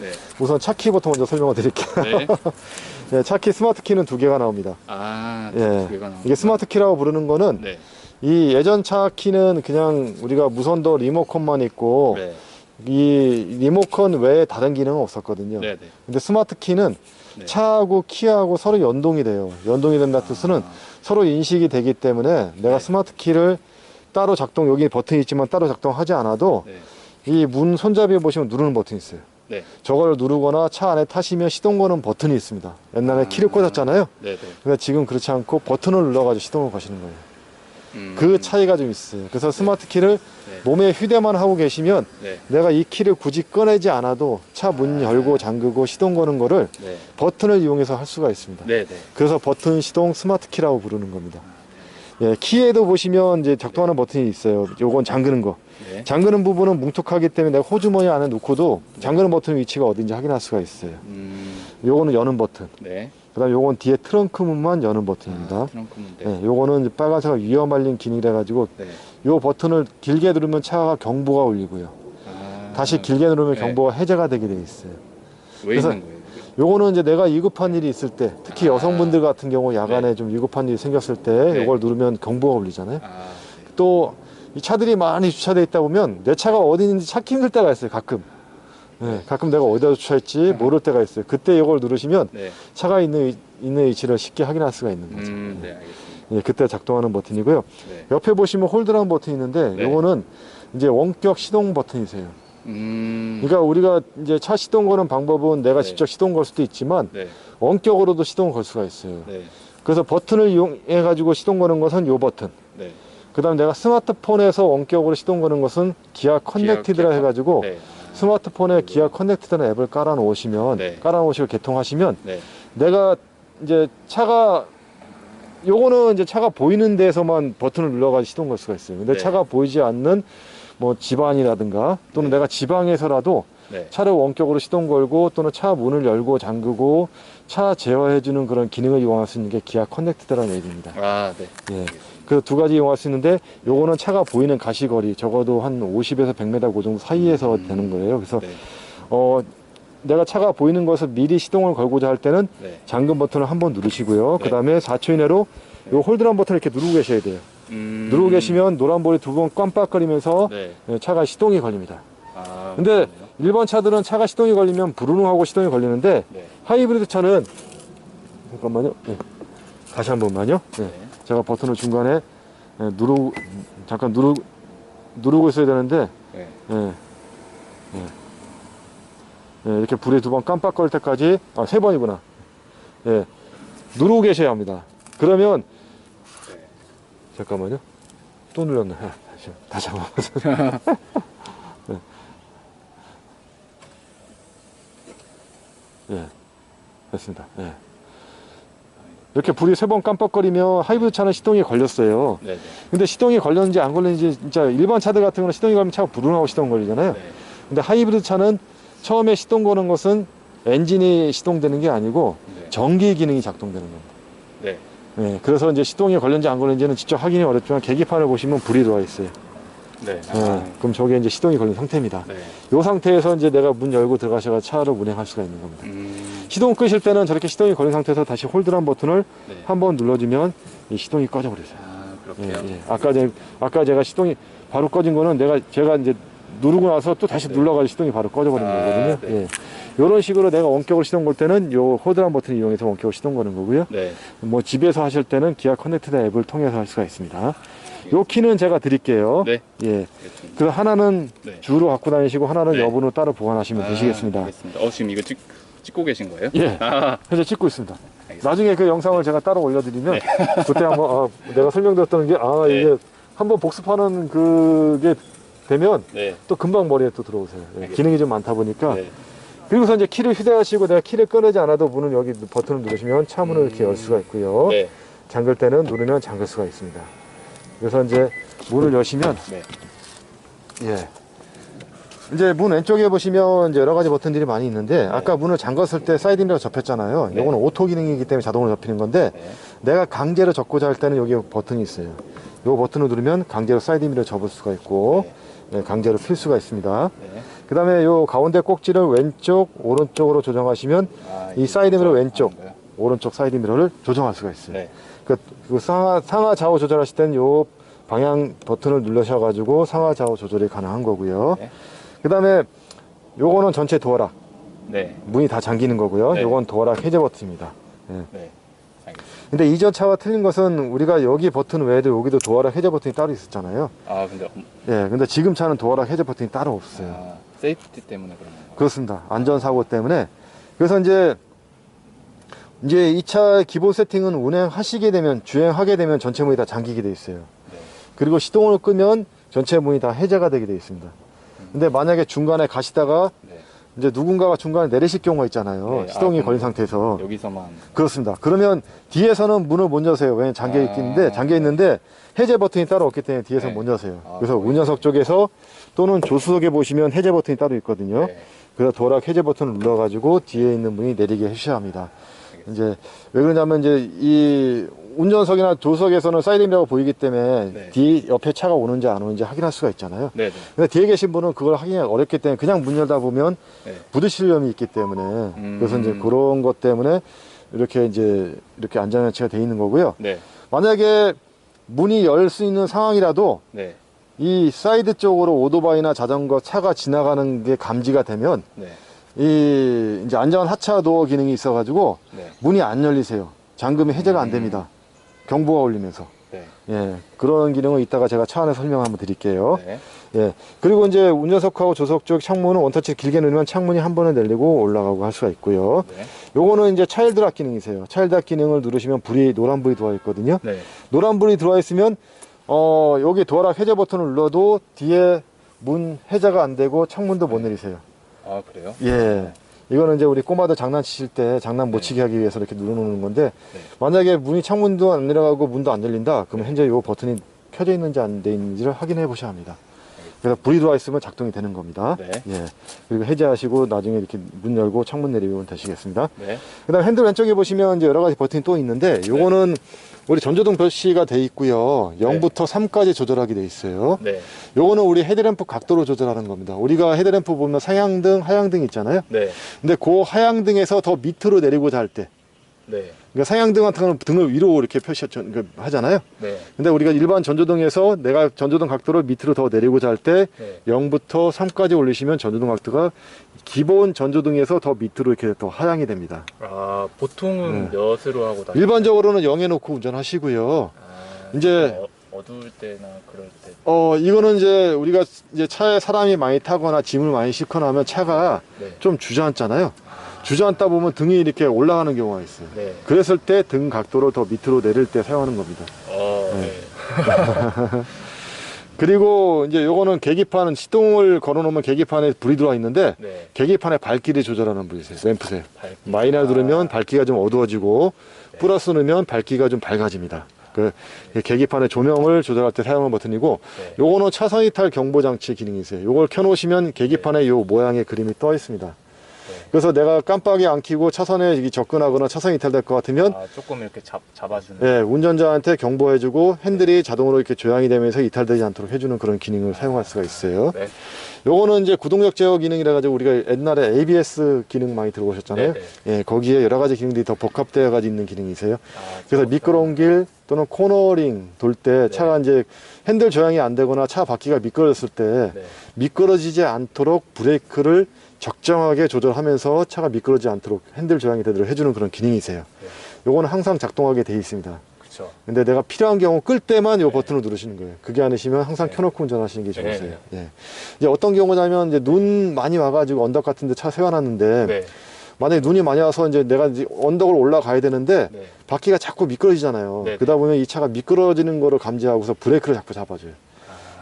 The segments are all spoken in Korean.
네. 우선 차키부터 먼저 설명을 드릴게요. 네. 네, 차키 스마트 키는 두 개가 나옵니다. 아, 예. 두 개가 나옵니다. 이게 스마트 키라고 부르는 거는 네. 이 예전 차 키는 그냥 우리가 무선도 리모컨만 있고 네. 이 리모컨 외에 다른 기능은 없었거든요. 네. 네. 근데 스마트 키는 네. 차하고 키하고 서로 연동이 돼요. 연동이 된다는 뜻은 서로 인식이 되기 때문에 내가 네. 스마트 키를 따로 여기 버튼이 있지만 따로 작동하지 않아도 네. 이 문 손잡이에 보시면 누르는 버튼이 있어요. 네. 저걸 누르거나 차 안에 타시면 시동 거는 버튼이 있습니다. 옛날에 키를 꽂았잖아요. 네. 네. 근데 지금 그렇지 않고 버튼을 눌러가지고 시동을 거시는 거예요. 그 차이가 좀 있어요. 그래서 스마트 키를 네. 몸에 휴대만 하고 계시면 네. 내가 이 키를 굳이 꺼내지 않아도 차 문 열고 잠그고 시동 거는 거를 네. 버튼을 이용해서 할 수가 있습니다. 네. 네. 그래서 버튼 시동 스마트 키라고 부르는 겁니다. 예, 키에도 보시면 이제 작동하는 버튼이 있어요. 요건 잠그는 거. 네. 잠그는 부분은 뭉툭하기 때문에 내가 호주머니 안에 놓고도 잠그는 버튼 위치가 어딘지 확인할 수가 있어요. 요거는 여는 버튼. 네. 그 다음 요건 뒤에 트렁크 문만 여는 버튼입니다. 트렁크 문. 네. 네, 요거는 이제 빨간색 위험 알림 기능이라 가지고 네. 요 버튼을 길게 누르면 차가 경보가 울리고요. 다시 길게 누르면 네. 경보가 해제가 되게 돼 있어요. 왜 그래서 있는 거예요? 요거는 이제 내가 위급한 일이 있을 때, 특히 여성분들 같은 경우 야간에 좀 위급한 일이 생겼을 때 네. 요걸 누르면 경보가 울리잖아요. 네. 또 이 차들이 많이 주차되어 있다 보면 내 차가 어디 있는지 찾기 힘들 때가 있어요. 가끔. 네, 가끔 내가 어디다 주차했지 모를 때가 있어요. 그때 이걸 누르시면 네. 차가 있는 위치를 쉽게 확인할 수가 있는 거죠. 네, 알겠습니다. 예, 그때 작동하는 버튼이고요. 네. 옆에 보시면 홀드라는 버튼이 있는데 네. 요거는 이제 원격 시동 버튼이세요. 그러니까 우리가 이제 차 시동 거는 방법은 내가 네. 직접 시동 걸 수도 있지만 네. 원격으로도 시동을 걸 수가 있어요. 네. 그래서 버튼을 이용해 가지고 시동 거는 것은 요 버튼. 네. 그다음 내가 스마트폰에서 원격으로 시동 거는 것은 기아 커넥티드라 해 가지고 네. 스마트폰에 기아 커넥티드라는 앱을 깔아 놓으시면 네. 깔아 놓으시고 개통하시면 네. 내가 이제 차가 요거는 이제 차가 보이는 데서만 버튼을 눌러가지고 시동 걸 수가 있어요. 근데 네. 차가 보이지 않는 뭐 집안이라든가 또는 네. 내가 지방에서라도 네. 차를 원격으로 시동 걸고 또는 차 문을 열고 잠그고 차 제어해주는 그런 기능을 이용할 수 있는 게 기아 커넥티드라는 앱입니다. 네. 예. 그 두 가지 이용할 수 있는데 요거는 차가 보이는 가시거리 적어도 한 50에서 100m 그 정도 사이에서 되는 거예요. 그래서 네. 내가 차가 보이는 것을 미리 시동을 걸고자 할 때는 네. 잠금 버튼을 한번 누르시고요. 네. 그 다음에 4초 이내로 요 홀드란 버튼을 이렇게 누르고 계셔야 돼요. 누르고 계시면 노란불이 두 번 깜빡거리면서 네. 차가 시동이 걸립니다. 근데 그렇군요. 일반 차들은 차가 시동이 걸리면 부르릉 하고 시동이 걸리는데 네. 하이브리드 차는 잠깐만요. 네. 다시 한 번만요. 네. 네. 제가 버튼을 중간에 잠깐 누르고 있어야 되는데 네. 이렇게 불이 두 번 깜빡거릴 때까지 세 번이구나. 예, 누르고 계셔야 합니다. 그러면 네. 잠깐만요. 또 눌렀네. 다시 한번. 네. 예, 됐습니다. 예. 이렇게 불이 세 번 깜빡거리면 하이브리드 차는 시동이 걸렸어요. 네. 근데 시동이 걸렸는지 안 걸렸는지 진짜 일반 차들 같은 경우는 시동이 걸리면 차가 부르릉하고 시동 걸리잖아요. 네. 근데 하이브리드 차는 처음에 시동 거는 것은 엔진이 시동되는 게 아니고 네. 전기 기능이 작동되는 겁니다. 네. 네, 그래서 이제 시동이 걸렸는지 안 걸렸는지는 직접 확인이 어렵지만 계기판을 보시면 불이 들어와 있어요. 네. 그럼 저게 이제 시동이 걸린 상태입니다. 네. 이 상태에서 이제 내가 문 열고 들어가셔서 차를 운행할 수가 있는 겁니다. 시동 끄실 때는 저렇게 시동이 걸린 상태에서 다시 홀드란 버튼을 네. 한번 눌러주면 이 시동이 꺼져버렸어요. 그렇게요. 아까 제가 시동이 바로 꺼진 거는 제가 이제 누르고 나서 또 다시 눌러가지고 시동이 바로 꺼져버린 거거든요. 네. 예. 이런 식으로 내가 원격으로 시동 걸 때는 요 홀드란 버튼을 이용해서 원격으로 시동 거는 거고요. 네. 뭐 집에서 하실 때는 기아 커넥티드 앱을 통해서 할 수가 있습니다. 요 키는 제가 드릴게요. 네. 예. 알겠습니다. 그 하나는 네. 주로 갖고 다니시고 하나는 네. 여분으로 따로 보관하시면 되시겠습니다. 알겠습니다. 지금 이거 찍고 계신 거예요? 예. 현재 찍고 있습니다. 알겠습니다. 나중에 그 영상을 제가 따로 올려드리면 네. 그때 한번 내가 설명드렸던 게 네. 이게 한번 복습하는 그게 되면 네. 또 금방 머리에 또 들어오세요. 예, 알겠습니다. 기능이 좀 많다 보니까. 네. 그리고서 이제 키를 휴대하시고 내가 키를 꺼내지 않아도 문을 여기 버튼을 누르시면 차 문을 이렇게 열 수가 있고요. 네. 잠글 때는 누르면 잠글 수가 있습니다. 그래서 이제 문을 여시면 네. 예. 이제 문 왼쪽에 보시면 이제 여러 가지 버튼들이 많이 있는데 아까 문을 잠갔을 때 사이드미러가 접혔잖아요. 네. 이거는 오토 기능이기 때문에 자동으로 접히는 건데 네. 내가 강제로 접고자 할 때는 여기 버튼이 있어요. 이 버튼을 누르면 강제로 사이드미러 접을 수가 있고 네. 강제로 필 수가 있습니다. 네. 그 다음에 요 가운데 꼭지를 왼쪽, 오른쪽으로 조정하시면 이 사이드 미러 왼쪽, 오른쪽 사이드 미러를 조정할 수가 있어요. 네. 그 상하 좌우 조절하실 때는 요 방향 버튼을 누르셔가지고 상하 좌우 조절이 가능한 거고요. 네. 그 다음에 요거는 전체 도어락. 네. 문이 다 잠기는 거고요. 네. 요건 도어락 해제 버튼입니다. 예. 네. 알겠습니다. 근데 이전 차와 틀린 것은 우리가 여기 버튼 외에도 여기도 도어락 해제 버튼이 따로 있었잖아요. 아, 근데 예, 근데 지금 차는 도어락 해제 버튼이 따로 없어요. 세이프티 때문에 그런 건가요? 그렇습니다. 안전사고 때문에. 그래서 이제 이 차 기본 세팅은 운행하시게 되면, 주행하게 되면 전체 문이 다 잠기게 돼 있어요. 네. 그리고 시동을 끄면 전체 문이 다 해제가 되게 돼 있습니다. 근데 만약에 중간에 가시다가 네. 이제 누군가가 중간에 내리실 경우가 있잖아요. 네. 시동이 그럼 걸린 상태에서. 여기서만. 그렇습니다. 그러면 뒤에서는 문을 못 여세요. 왜냐면 잠겨 있는데 해제 버튼이 따로 없기 때문에 뒤에서 네. 못 여세요. 아, 그래서 그렇군요. 운전석 쪽에서 또는 조수석에 보시면 해제 버튼이 따로 있거든요. 네. 그래서 도어락 해제 버튼을 눌러가지고 뒤에 있는 문이 내리게 해주셔야 합니다. 이제 왜 그러냐면 이제 이 운전석이나 조수석에서는 사이드미러가 보이기 때문에 네. 뒤 옆에 차가 오는지 안 오는지 확인할 수가 있잖아요. 네. 네. 근데 뒤에 계신 분은 그걸 확인하기 어렵기 때문에 그냥 문 열다 보면 네. 부딪힐 위험이 있기 때문에 그래서 이제 그런 것 때문에 이렇게 안전장치가 돼 있는 거고요. 네. 만약에 문이 열 수 있는 상황이라도 네. 이 사이드 쪽으로 오토바이나 자전거 차가 지나가는 게 감지가 되면 네. 이 이제 안전 하차 도어 기능이 있어가지고 네. 문이 안 열리세요. 잠금이 해제가 안 됩니다. 경보가 울리면서. 네. 예, 그런 기능은 이따가 제가 차 안에서 설명 한번 드릴게요. 네. 예, 그리고 이제 운전석하고 조수석 쪽 창문은 원터치 길게 누르면 창문이 한 번에 열리고 올라가고 할 수가 있고요. 네. 요거는 이제 차일드락 기능이세요. 차일드락 기능을 누르시면 노란불이 들어와 있거든요. 네. 노란불이 들어와 있으면 여기 도어락 해제 버튼을 눌러도 뒤에 문 해제가 안 되고 창문도 못 내리세요. 아, 그래요? 예. 이거는 이제 우리 꼬마들 장난치실 때 장난 못 네. 치게 하기 위해서 이렇게 눌러놓는 건데, 네. 만약에 문이 창문도 안 내려가고 문도 안 열린다, 그러면 현재 이 버튼이 켜져 있는지 안 돼 있는지를 확인해 보셔야 합니다. 그래서 불이 들어와 있으면 작동이 되는 겁니다. 네. 예. 그리고 해제하시고 나중에 이렇게 문 열고 창문 내리면 되시겠습니다. 네. 그 다음 핸들 왼쪽에 보시면 이제 여러 가지 버튼이 또 있는데, 요거는 우리 전조등 표시가 돼 있고요. 0부터 3까지 조절하게 돼 있어요. 네. 요거는 우리 헤드램프 각도로 조절하는 겁니다. 우리가 헤드램프 보면 상향등, 하향등 있잖아요. 네. 근데 그 하향등에서 더 밑으로 내리고자 할 때, 네. 그러니까 상향등 같은 거는 등을 위로 이렇게 하잖아요. 네. 근데 우리가 일반 전조등에서 내가 전조등 각도를 밑으로 더 내리고자 할 때 네. 0부터 3까지 올리시면 전조등 각도가 기본 전조등에서 더 밑으로 이렇게 더 하향이 됩니다. 아, 보통은 몇으로 하고 다니세요? 일반적으로는 0에 놓고 운전하시고요. 아, 이제 어두울 때나 그럴 때. 이거는 이제 우리가 이제 차에 사람이 많이 타거나 짐을 많이 싣거나 하면 차가 네. 좀 주저앉잖아요. 주저앉다 보면 등이 이렇게 올라가는 경우가 있어요. 네. 그랬을 때 등 각도를 더 밑으로 내릴 때 사용하는 겁니다. 네. 그리고 이제 요거는 계기판, 시동을 걸어 놓으면 계기판에 불이 들어와 있는데, 네. 계기판에 밝기를 조절하는 불이 있어요. 램프색. 밝기. 마이너 누르면 밝기가 좀 어두워지고, 네. 플러스 누르면 밝기가 좀 밝아집니다. 그 계기판의 조명을 조절할 때 사용하는 버튼이고, 네. 요거는 차선 이탈 경보 장치 기능이 있어요. 요걸 켜놓으시면 계기판에 요 모양의 그림이 떠 있습니다. 그래서 내가 깜빡이 안 켜고 차선에 접근하거나 차선 이탈될 것 같으면, 조금 이렇게 잡아주는. 예, 운전자한테 경보해주고 핸들이 자동으로 이렇게 조향이 되면서 이탈되지 않도록 해주는 그런 기능을 사용할 수가 있어요. 네. 요거는 이제 구동력 제어 기능이라 가지고 우리가 옛날에 ABS 기능 많이 들어보셨잖아요. 네, 예, 거기에 여러 가지 기능들이 더 복합되어 가지고 있는 기능이세요. 그래서 미끄러운 길 또는 코너링 돌 때 차가 이제 핸들 조향이 안 되거나 차 바퀴가 미끄러졌을 때 네. 미끄러지지 않도록 브레이크를 적정하게 조절하면서 차가 미끄러지지 않도록 핸들 조향이 되도록 해주는 그런 기능이세요. 네. 요거는 항상 작동하게 돼 있습니다. 그렇죠. 근데 내가 필요한 경우 끌 때만 요 버튼을 누르시는 거예요. 그게 아니시면 항상 네. 켜놓고 운전하시는 게 좋으세요. 네. 예. 이제 어떤 경우냐면 이제 눈 많이 와가지고 언덕 같은 데 차 세워놨는데 네. 만약에 눈이 많이 와서 이제 내가 이제 언덕을 올라가야 되는데 네. 바퀴가 자꾸 미끄러지잖아요. 네. 그러다 보면 이 차가 미끄러지는 거를 감지하고서 브레이크를 자꾸 잡아줘요.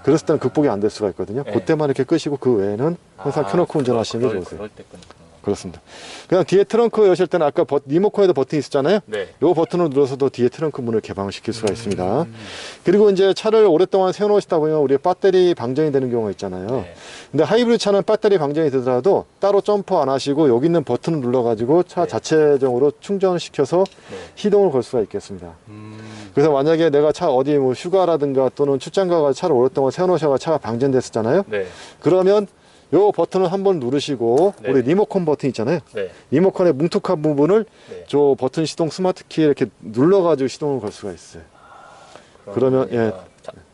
그랬을 때는 극복이 안 될 수가 있거든요. 네. 그때만 이렇게 끄시고 그 외에는 항상 켜놓고 운전하시는 게 좋으세요. 그럴 때 끊구나. 그렇습니다. 그냥 뒤에 트렁크 여실 때는 아까 리모컨에도 버튼이 있었잖아요. 네. 요 버튼을 눌러서도 뒤에 트렁크 문을 개방시킬 수가 있습니다. 그리고 이제 차를 오랫동안 세워놓으시다 보면 우리 배터리 방전이 되는 경우가 있잖아요. 네. 근데 하이브리드 차는 배터리 방전이 되더라도 따로 점프 안 하시고 여기 있는 버튼을 눌러가지고 차 네. 자체적으로 충전을 시켜서 네. 시동을 걸 수가 있겠습니다. 그래서 만약에 내가 차 어디 뭐 휴가라든가 또는 출장 가서 차를 오랫동안 세워놓으셔가 차가 방전됐었잖아요. 네. 그러면 요 버튼을 한번 누르시고 네. 우리 리모컨 버튼 있잖아요. 네. 리모컨의 뭉툭한 부분을 네. 저 버튼 시동 스마트 키에 이렇게 눌러가지고 시동을 걸 수가 있어요. 그러면, 예.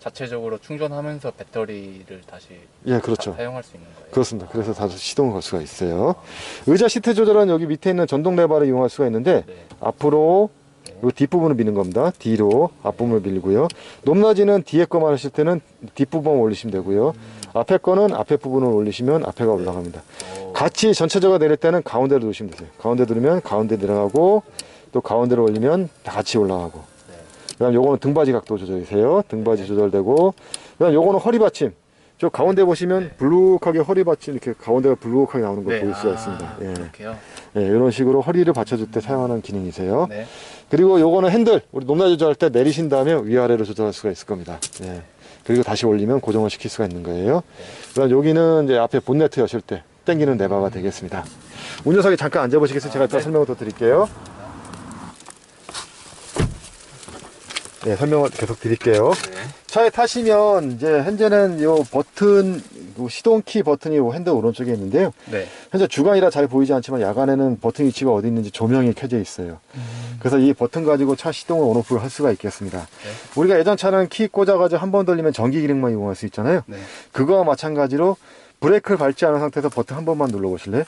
자체적으로 충전하면서 배터리를 다시 예, 그렇죠. 사용할 수 있는 거예요. 그렇습니다. 그래서 다시 시동을 걸 수가 있어요. 의자 시트 조절은 여기 밑에 있는 전동 레버를 이용할 수가 있는데 네. 앞으로 이 뒷부분을 미는 겁니다. 뒤로 앞부분을 밀고요. 높낮이는 뒤에 거만 하실 때는 뒷부분을 올리시면 되고요. 앞에 거는 앞에 부분을 올리시면 앞에가 올라갑니다. 같이 전체적으로 내릴 때는 가운데로 두시면 되세요. 가운데 두르면 가운데 내려가고 또 가운데로 올리면 다 같이 올라가고. 그 다음 요거는 등받이 각도 조절이세요. 등받이 조절되고. 그 다음 요거는 허리 받침. 저 가운데 보시면 블룩하게 허리 받침 이렇게 가운데가 블룩하게 나오는 걸 네. 보일 수가 있습니다. 예. 그렇게요? 예, 이런 식으로 허리를 받쳐줄 때 사용하는 기능이세요. 네. 그리고 요거는 핸들, 우리 높낮이 조절할 때 내리신 다음에 위아래로 조절할 수가 있을 겁니다. 예. 그리고 다시 올리면 고정을 시킬 수가 있는 거예요. 그다음 여기는 이제 앞에 본네트 여실 때 당기는 레버가 되겠습니다. 운전석에 잠깐 앉아보시겠어요? 제가 일단 설명을 더 드릴게요. 네, 설명을 계속 드릴게요. 네. 차에 타시면 이제 현재는 요 버튼, 요 시동키 버튼이 요 핸들 오른쪽에 있는데요. 네. 현재 주간이라 잘 보이지 않지만 야간에는 버튼 위치가 어디 있는지 조명이 켜져 있어요. 그래서 이 버튼 가지고 차 시동을 온오프를 할 수가 있겠습니다. 우리가 예전 차는 키 꽂아가지고 한 번 돌리면 전기 기능만 이용할 수 있잖아요. 네. 그거와 마찬가지로 브레이크를 밟지 않은 상태에서 버튼 한 번만 눌러보실래요?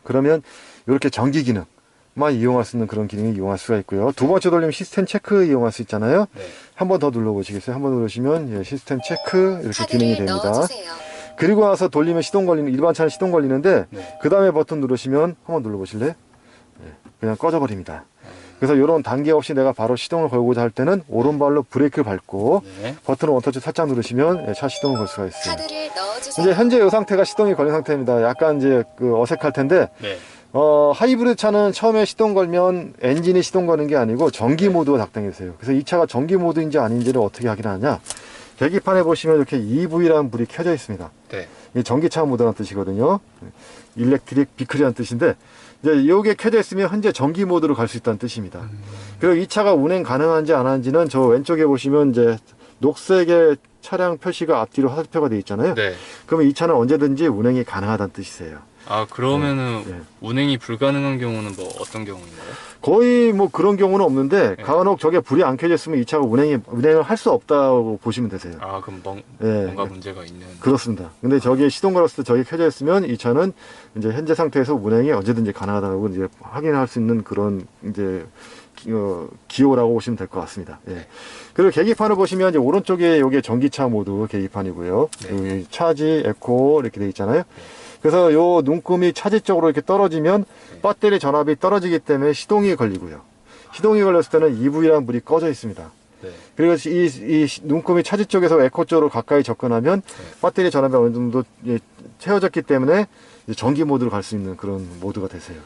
그러면 이렇게 전기 기능만 이용할 수 있는 그런 기능을 이용할 수가 있고요. 두 번째 돌리면 시스템 체크 이용할 수 있잖아요. 네. 한 번 더 눌러보시겠어요? 한 번 누르시면 예, 시스템 체크 이렇게 기능이 카드를 됩니다. 넣어주세요. 그리고 나서 돌리면 시동 걸리는, 일반 차는 시동 걸리는데 네. 그 다음에 버튼 누르시면 한번 눌러보실래요? 예, 그냥 꺼져버립니다. 그래서 이런 단계 없이 내가 바로 시동을 걸고자 할 때는 오른발로 브레이크를 밟고 네. 버튼을 원터치 살짝 누르시면 예, 차 시동을 걸 수가 있어요. 카드를 넣어주세요. 이제 현재 이 상태가 시동이 걸린 상태입니다. 약간 이제 그 어색할 텐데 네. 하이브리드 차는 처음에 시동 걸면 엔진이 시동 거는 게 아니고 전기 모드가 작동해주세요. 그래서 이 차가 전기 모드인지 아닌지를 어떻게 확인하냐? 계기판에 보시면 이렇게 EV라는 불이 켜져 있습니다. 네. 이 전기차 모드라는 뜻이거든요. 일렉트릭 비클이라는 뜻인데 이제 이게 켜져 있으면 현재 전기 모드로 갈 수 있다는 뜻입니다. 그리고 이 차가 운행 가능한지 안 하는지는 저 왼쪽에 보시면 이제 녹색의 차량 표시가 앞뒤로 화살표가 되어 있잖아요. 네. 그러면 이 차는 언제든지 운행이 가능하다는 뜻이세요. 아, 그러면은 네. 운행이 불가능한 경우는 뭐 어떤 경우인가요? 거의 뭐 그런 경우는 없는데 네. 간혹 저게 불이 안 켜져 있으면 이 차가 운행을 할 수 없다고 보시면 되세요. 아, 그럼 네. 뭔가 문제가 있는. 그렇습니다. 근데 저기에 시동 걸었을 때 저게 켜져 있으면 이 차는 이제 현재 상태에서 운행이 언제든지 가능하다고 이제 확인할 수 있는 그런 이제 기호라고 보시면 될 것 같습니다. 예. 그리고 계기판을 보시면 이제 오른쪽에 이게 전기차 모드 계기판이고요. 네. 여기 차지, 에코 이렇게 돼 있잖아요. 그래서 요 눈금이 차지 쪽으로 이렇게 떨어지면 배터리 전압이 떨어지기 때문에 시동이 걸리고요. 시동이 걸렸을 때는 EV라는 불이 꺼져 있습니다. 네. 그리고 이 눈금이 차지 쪽에서 에코 쪽으로 가까이 접근하면 배터리 전압이 어느 정도 채워졌기 때문에 이제 전기 모드로 갈 수 있는 그런 모드가 되세요.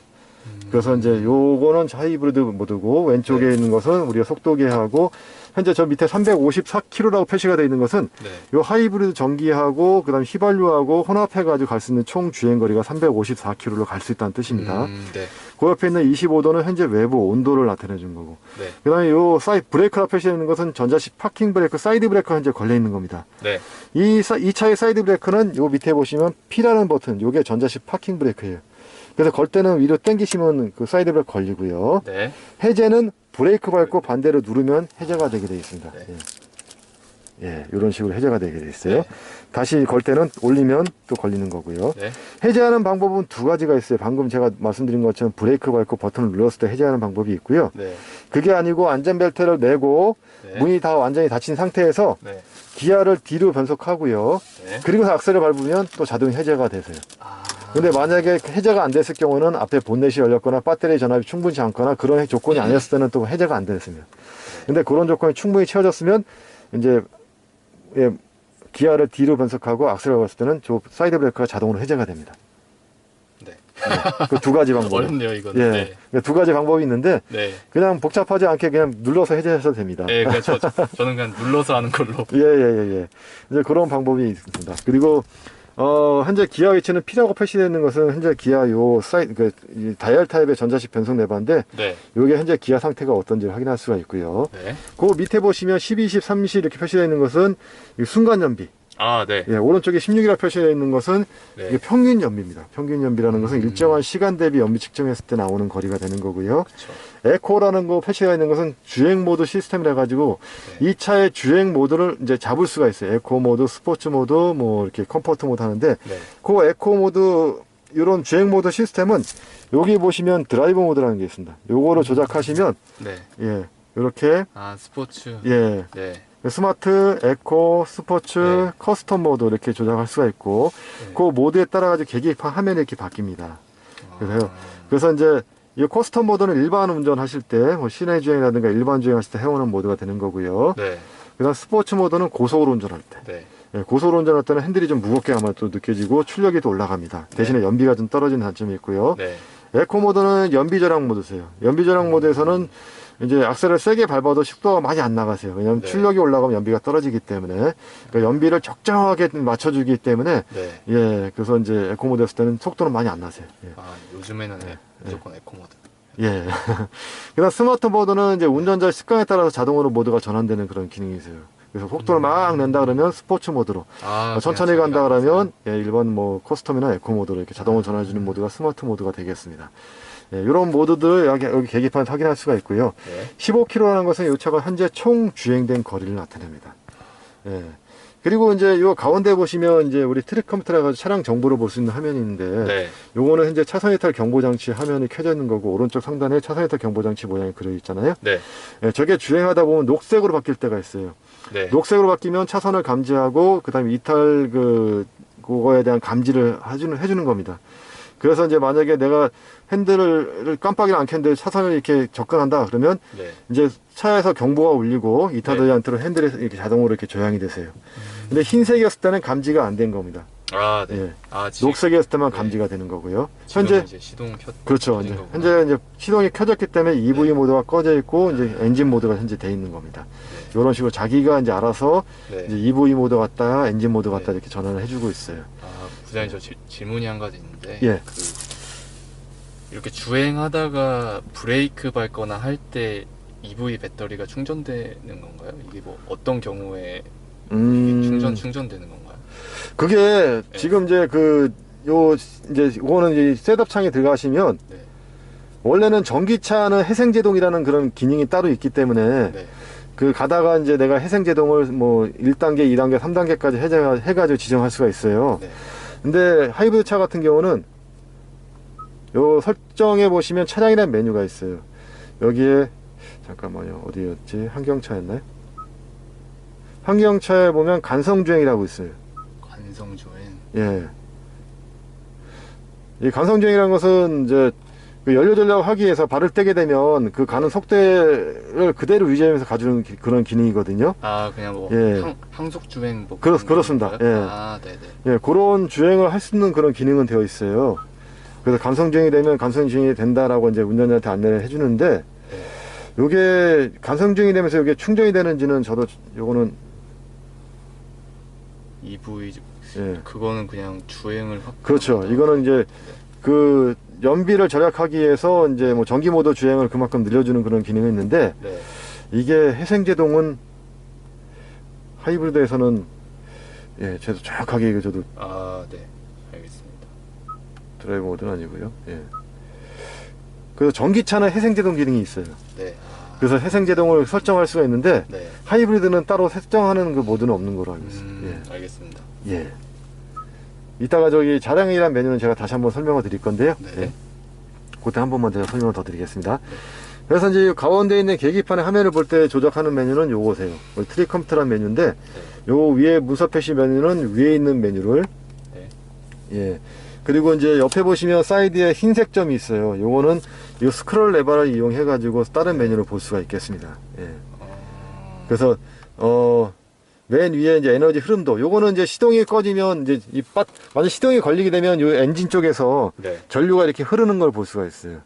그래서 이제 요거는 하이브리드 모드고 왼쪽에 네. 있는 것은 우리가 속도계하고 현재 저 밑에 354km라고 표시가 되어 있는 것은 네. 요 하이브리드 전기하고 그다음 휘발유하고 혼합해가지고 갈 수 있는 총 주행거리가 354km로 갈 수 있다는 뜻입니다. 네. 그 옆에 있는 25도는 현재 외부 온도를 나타내 준 거고. 네. 그다음에 요 브레이크라 표시되어 있는 것은 전자식 파킹 브레이크, 사이드 브레이크가 현재 걸려 있는 겁니다. 네. 이 차의 사이드 브레이크는 요 밑에 보시면 P라는 버튼, 요게 전자식 파킹 브레이크예요. 그래서 걸 때는 위로 당기시면 그 사이드 브레이크 걸리고요. 네. 해제는 브레이크 밟고 반대로 누르면 해제가 되게 되어 있습니다. 네. 예, 이런 식으로 해제가 되게 되어 있어요. 네. 다시 걸 때는 올리면 또 걸리는 거고요. 네. 해제하는 방법은 두 가지가 있어요. 방금 제가 말씀드린 것처럼 브레이크 밟고 버튼을 눌렀을 때 해제하는 방법이 있고요. 네. 그게 아니고 안전벨트를 매고 네. 문이 다 완전히 닫힌 상태에서 네. 기아를 뒤로 변속하고요. 네. 그리고 악셀을 밟으면 또 자동 해제가 되세요. 아. 근데 만약에 해제가 안 됐을 경우는 앞에 본넷이 열렸거나 배터리 전압이 충분치 않거나 그런 조건이 아니었을 때는 또 해제가 안 됐습니다. 근데 그런 조건이 충분히 채워졌으면 이제 예, 기아를 뒤로 변속하고 악셀을 밟았을 때는 저 사이드 브레이크가 자동으로 해제가 됩니다. 네. 그 두 가지 방법. 어렵네요, 이건. 예, 네. 그두 가지 방법이 있는데 네. 그냥 복잡하지 않게 그냥 눌러서 해제하셔도 됩니다. 네, 그냥 저는 그냥 눌러서 하는 걸로. 예. 이제 그런 방법이 있습니다. 그리고 현재 기아 위치는 P라고 표시되어 있는 것은 현재 기아 이 다이얼 타입의 전자식 변속 레버인데 네. 이게 현재 기아 상태가 어떤지 확인할 수가 있고요. 네. 그 밑에 보시면 12, 20, 30 이렇게 표시되어 있는 것은 이 순간 연비. 아, 네. 예, 오른쪽에 16이라고 표시되어 있는 것은 네. 이게 평균 연비입니다. 평균 연비라는 것은 일정한 시간 대비 연비 측정했을 때 나오는 거리가 되는 거고요. 그쵸. 에코라는 거 표시가 있는 것은 주행 모드 시스템이라 가지고 네. 이 차의 주행 모드를 이제 잡을 수가 있어요. 에코 모드, 스포츠 모드, 뭐 이렇게 컴포트 모드 하는데 네. 그 에코 모드 이런 주행 모드 시스템은 여기 보시면 드라이브 모드라는 게 있습니다. 요거를 조작하시면 네. 예, 이렇게 아, 스포츠. 예, 네. 스마트, 에코, 스포츠, 네. 커스텀 모드 이렇게 조작할 수가 있고 네. 그 모드에 따라 가지고 계기판 화면이 이렇게 바뀝니다. 그래서 아, 그래서 이제 이 커스텀 모드는 일반 운전하실 때, 뭐 시내 주행이라든가 일반 주행하실 때 해오는 모드가 되는 거고요. 네. 그다음 스포츠 모드는 고속으로 운전할 때, 네. 예, 고속으로 운전할 때는 핸들이 좀 무겁게 아마 또 느껴지고 출력이 또 올라갑니다. 대신에 연비가 좀 떨어지는 단점이 있고요. 네. 에코 모드는 연비 절약 모드세요. 연비 절약 모드에서는 이제 악셀을 세게 밟아도 속도가 많이 안 나가세요. 왜냐하면 네. 출력이 올라가면 연비가 떨어지기 때문에 그러니까 연비를 적정하게 맞춰주기 때문에 네. 예, 그래서 이제 에코 모드 했을 때는 속도는 많이 안 나세요. 예. 아, 요즘에는 무조건 에코 모드. 예. 그다음 스마트 모드는 이제 운전자 습관에 따라서 자동으로 모드가 전환되는 그런 기능이 있어요. 그래서 속도를 막 낸다 그러면 스포츠 모드로, 아, 천천히 그냥 간다 자기가 그러면 예, 일반 뭐 커스텀이나 에코 모드로 이렇게 자동으로 전환해주는 모드가 스마트 모드가 되겠습니다. 예, 이런 모드들 여기 계기판에 확인할 수가 있고요. 네. 15km라는 것은 이 차가 현재 총 주행된 거리를 나타냅니다. 예. 그리고 이제 요 가운데 보시면 이제 우리 트랙 컴퓨터라 가지고 차량 정보를 볼 수 있는 화면이 있는데 네. 요거는 현재 차선 이탈 경보 장치 화면이 켜져 있는 거고 오른쪽 상단에 차선 이탈 경보 장치 모양이 그려 있잖아요. 네. 예, 저게 주행하다 보면 녹색으로 바뀔 때가 있어요. 네. 녹색으로 바뀌면 차선을 감지하고 그다음에 이탈 그거에 대한 감지를 해주는 겁니다. 그래서 이제 만약에 내가 핸들을 깜빡이를 안 켰는데 차선을 이렇게 접근한다 그러면 네. 이제 차에서 경보가 울리고 이타되지 네. 않도록 핸들이 이렇게 자동으로 이렇게 조향이 되세요. 근데 흰색이었을 때는 감지가 안 된 겁니다. 아, 네. 예. 아, 지금 녹색이었을 때만 네. 감지가 되는 거고요. 지금은 현재 이제 시동 그렇죠. 켜진 이제 거구나. 현재 이제 시동이 켜졌기 때문에 EV 네. 모드가 꺼져 있고 이제 엔진 모드가 현재 돼 있는 겁니다. 네. 이런 식으로 자기가 이제 알아서 네. 이제 EV 모드 갔다 엔진 모드 갔다 네. 이렇게 전환을 해주고 있어요. 아, 부장님 저 질문이 한 가지 있는데 예. 이렇게 주행하다가 브레이크 밟거나 할 때 EV 배터리가 충전되는 건가요? 이게 뭐 어떤 경우에 이게 충전되는 건가요? 그게 네. 지금 이제 이제 이거는 이제 셋업 창에 들어가시면 네. 원래는 전기차는 회생제동이라는 그런 기능이 따로 있기 때문에 네. 그 가다가 이제 내가 회생제동을 뭐 1단계, 2단계, 3단계까지 해가지고 지정할 수가 있어요. 네. 근데 하이브리드 차 같은 경우는 요 설정해 보시면 차량이라는 메뉴가 있어요. 여기에 잠깐만요. 어디였지? 환경차였나요? 환경차에 보면 간성주행이라고 있어요. 관성주행. 예. 이 간성주행이라는 것은 이제 그 연료 전략을 하기 위해서 발을 떼게 되면 그 가는 속도를 그대로 유지하면서 가주는 그런 기능이거든요. 아, 그냥 뭐 예. 항속주행 뭐 그렇습니다. 건가요? 예. 아, 네네. 예, 그런 주행을 할 수 있는 그런 기능은 되어 있어요. 그래서 간성주행이 되면 간성주행이 된다라고 이제 운전자한테 안내를 해주는데, 네. 요게 간성주행이 되면서 이게 충전이 되는지는 저도 요거는 EV 예. 그거는 그냥 주행을 확. 그렇죠. 이거는 이제 그 연비를 절약하기 위해서 이제 뭐 전기 모드 주행을 그만큼 늘려주는 그런 기능이 있는데 네. 이게 회생제동은 하이브리드에서는 예, 저도 정확하게 이거 저도 아, 네. 알겠습니다. 드라이브 모드는 아니고요. 예. 그래서 전기차는 회생제동 기능이 있어요. 네. 그래서 회생제동을 설정할 수가 있는데 네. 하이브리드는 따로 설정하는 그 모드는 없는 걸로 알고 있습니다. 알겠습니다. 예. 예. 이따가 저기 자량이란 메뉴는 제가 다시 한번 설명을 드릴 건데요. 네. 예. 그때 한 번만 제가 설명을 더 드리겠습니다. 그래서 이제 가운데 있는 계기판의 화면을 볼 때 조작하는 메뉴는 요거세요. 트리 컴퓨터라는 메뉴인데 요 위에 문서 표시 메뉴는 위에 있는 메뉴를 네. 예. 그리고 이제 옆에 보시면 사이드에 흰색 점이 있어요. 요거는 이 스크롤 레버를 이용해 가지고 다른 메뉴를 볼 수가 있겠습니다. 예. 그래서 맨 위에 이제 에너지 흐름도 요거는 이제 시동이 꺼지면 이제 만약 시동이 걸리게 되면 요 엔진 쪽에서 네. 전류가 이렇게 흐르는 걸 볼 수가 있어요.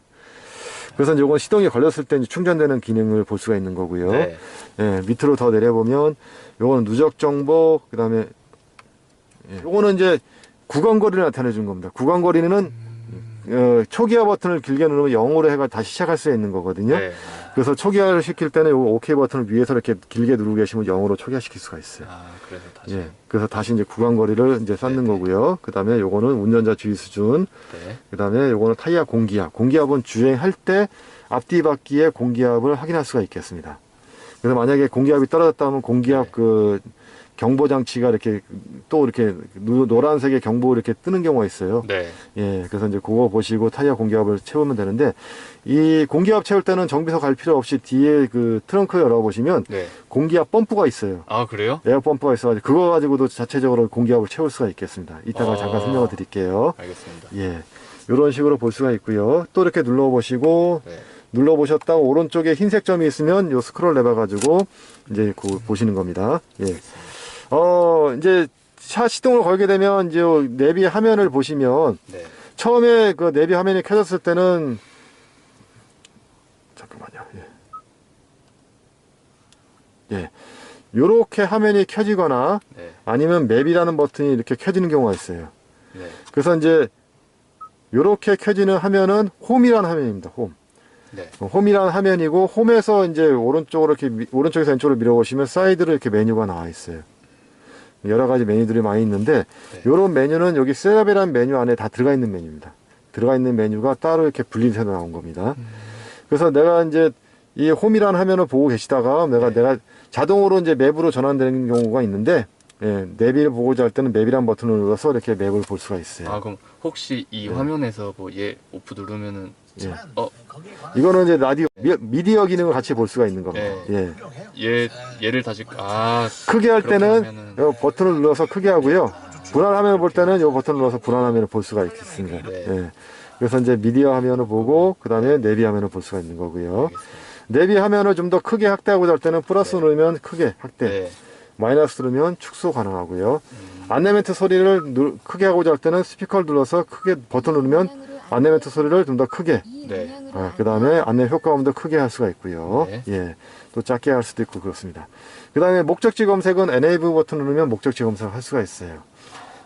그래서 이제 요건 시동이 걸렸을 때 이제 충전되는 기능을 볼 수가 있는 거고요. 네. 예, 밑으로 더 내려보면 요거는 누적 정보, 그다음에 요거는 이제 구간거리를 나타내 준 겁니다. 구간거리는 초기화 버튼을 길게 누르면 0으로 해가 다시 시작할 수 있는 거거든요. 네. 그래서 초기화를 시킬 때는 요 OK 버튼을 위에서 이렇게 길게 누르고 계시면 0으로 초기화시킬 수가 있어요. 그래서 다시. 예. 그래서 다시 이제 구간거리를 이제 쌓는 네. 거고요. 그 다음에 요거는 운전자 주의 수준. 네. 그 다음에 요거는 타이어 공기압. 공기압은 주행할 때 앞뒤 바퀴의 공기압을 확인할 수가 있겠습니다. 그래서 만약에 공기압이 떨어졌다 하면 공기압 네. 그 경보 장치가 이렇게 또 이렇게 노란색의 경보 이렇게 뜨는 경우가 있어요. 네. 예, 그래서 이제 그거 보시고 타이어 공기압을 채우면 되는데, 이 공기압 채울 때는 정비소 갈 필요 없이 뒤에 그 트렁크 열어보시면 네. 공기압 펌프가 있어요. 그래요? 에어 펌프가 있어가지고 그거 가지고도 자체적으로 공기압을 채울 수가 있겠습니다. 이따가 잠깐 설명을 드릴게요. 알겠습니다. 예, 이런 식으로 볼 수가 있고요. 또 이렇게 눌러보시고 네. 눌러보셨다가 오른쪽에 흰색 점이 있으면 요 스크롤 내봐 가지고 이제 그 보시는 겁니다. 예. 이제 차 시동을 걸게 되면 이제 내비 화면을 보시면 네. 처음에 그 내비 화면이 켜졌을 때는 잠깐만요. 예. 예. 요렇게 화면이 켜지거나 네. 아니면 맵이라는 버튼이 이렇게 켜지는 경우가 있어요. 네. 그래서 이제 요렇게 켜지는 화면은 홈이라는 화면입니다. 홈. 네. 홈이라는 화면이고, 홈에서 이제 오른쪽으로 이렇게 오른쪽에서 왼쪽으로 밀어보시면 사이드로 이렇게 메뉴가 나와 있어요. 여러 가지 메뉴들이 많이 있는데, 네. 요런 메뉴는 여기 셋업이라는 메뉴 안에 다 들어가 있는 메뉴입니다. 들어가 있는 메뉴가 따로 이렇게 분리돼서 나온 겁니다. 그래서 내가 이제 이 홈이라는 화면을 보고 계시다가 내가 자동으로 이제 맵으로 전환되는 경우가 있는데, 예, 내비를 보고자 할 때는 맵이란 버튼을 눌러서 이렇게 맵을 볼 수가 있어요. 그럼 혹시 이 네. 화면에서 뭐 얘 오프 누르면은 예. 어, 이거는 이제 라디오, 미디어 기능을 같이 볼 수가 있는 겁니다. 네. 예. 얘를 다시 크게 할 그렇게 때는 하면은- 요 버튼을 눌러서 크게 하고요. 분할 화면을 볼 때는 요 버튼을 눌러서 분할 화면을 볼 수가 있습니다. 네. 예. 그래서 이제 미디어 화면을 보고 그 다음에 내비 화면을 볼 수가 있는 거고요. 알겠습니다. 내비 화면을 좀 더 크게 확대하고자 할 때는 플러스 네. 누르면 크게 확대, 네. 마이너스 누르면 축소 가능하고요. 안내멘트 소리를 크게 하고자 할 때는 스피커를 눌러서 크게 버튼 누르면 안내멘트 소리를 좀 더 크게, 네. 그 다음에 안내 효과음도 크게 할 수가 있고요. 네. 예, 또 작게 할 수도 있고 그렇습니다. 그 다음에 목적지 검색은 Enable 버튼 누르면 목적지 검색을 할 수가 있어요.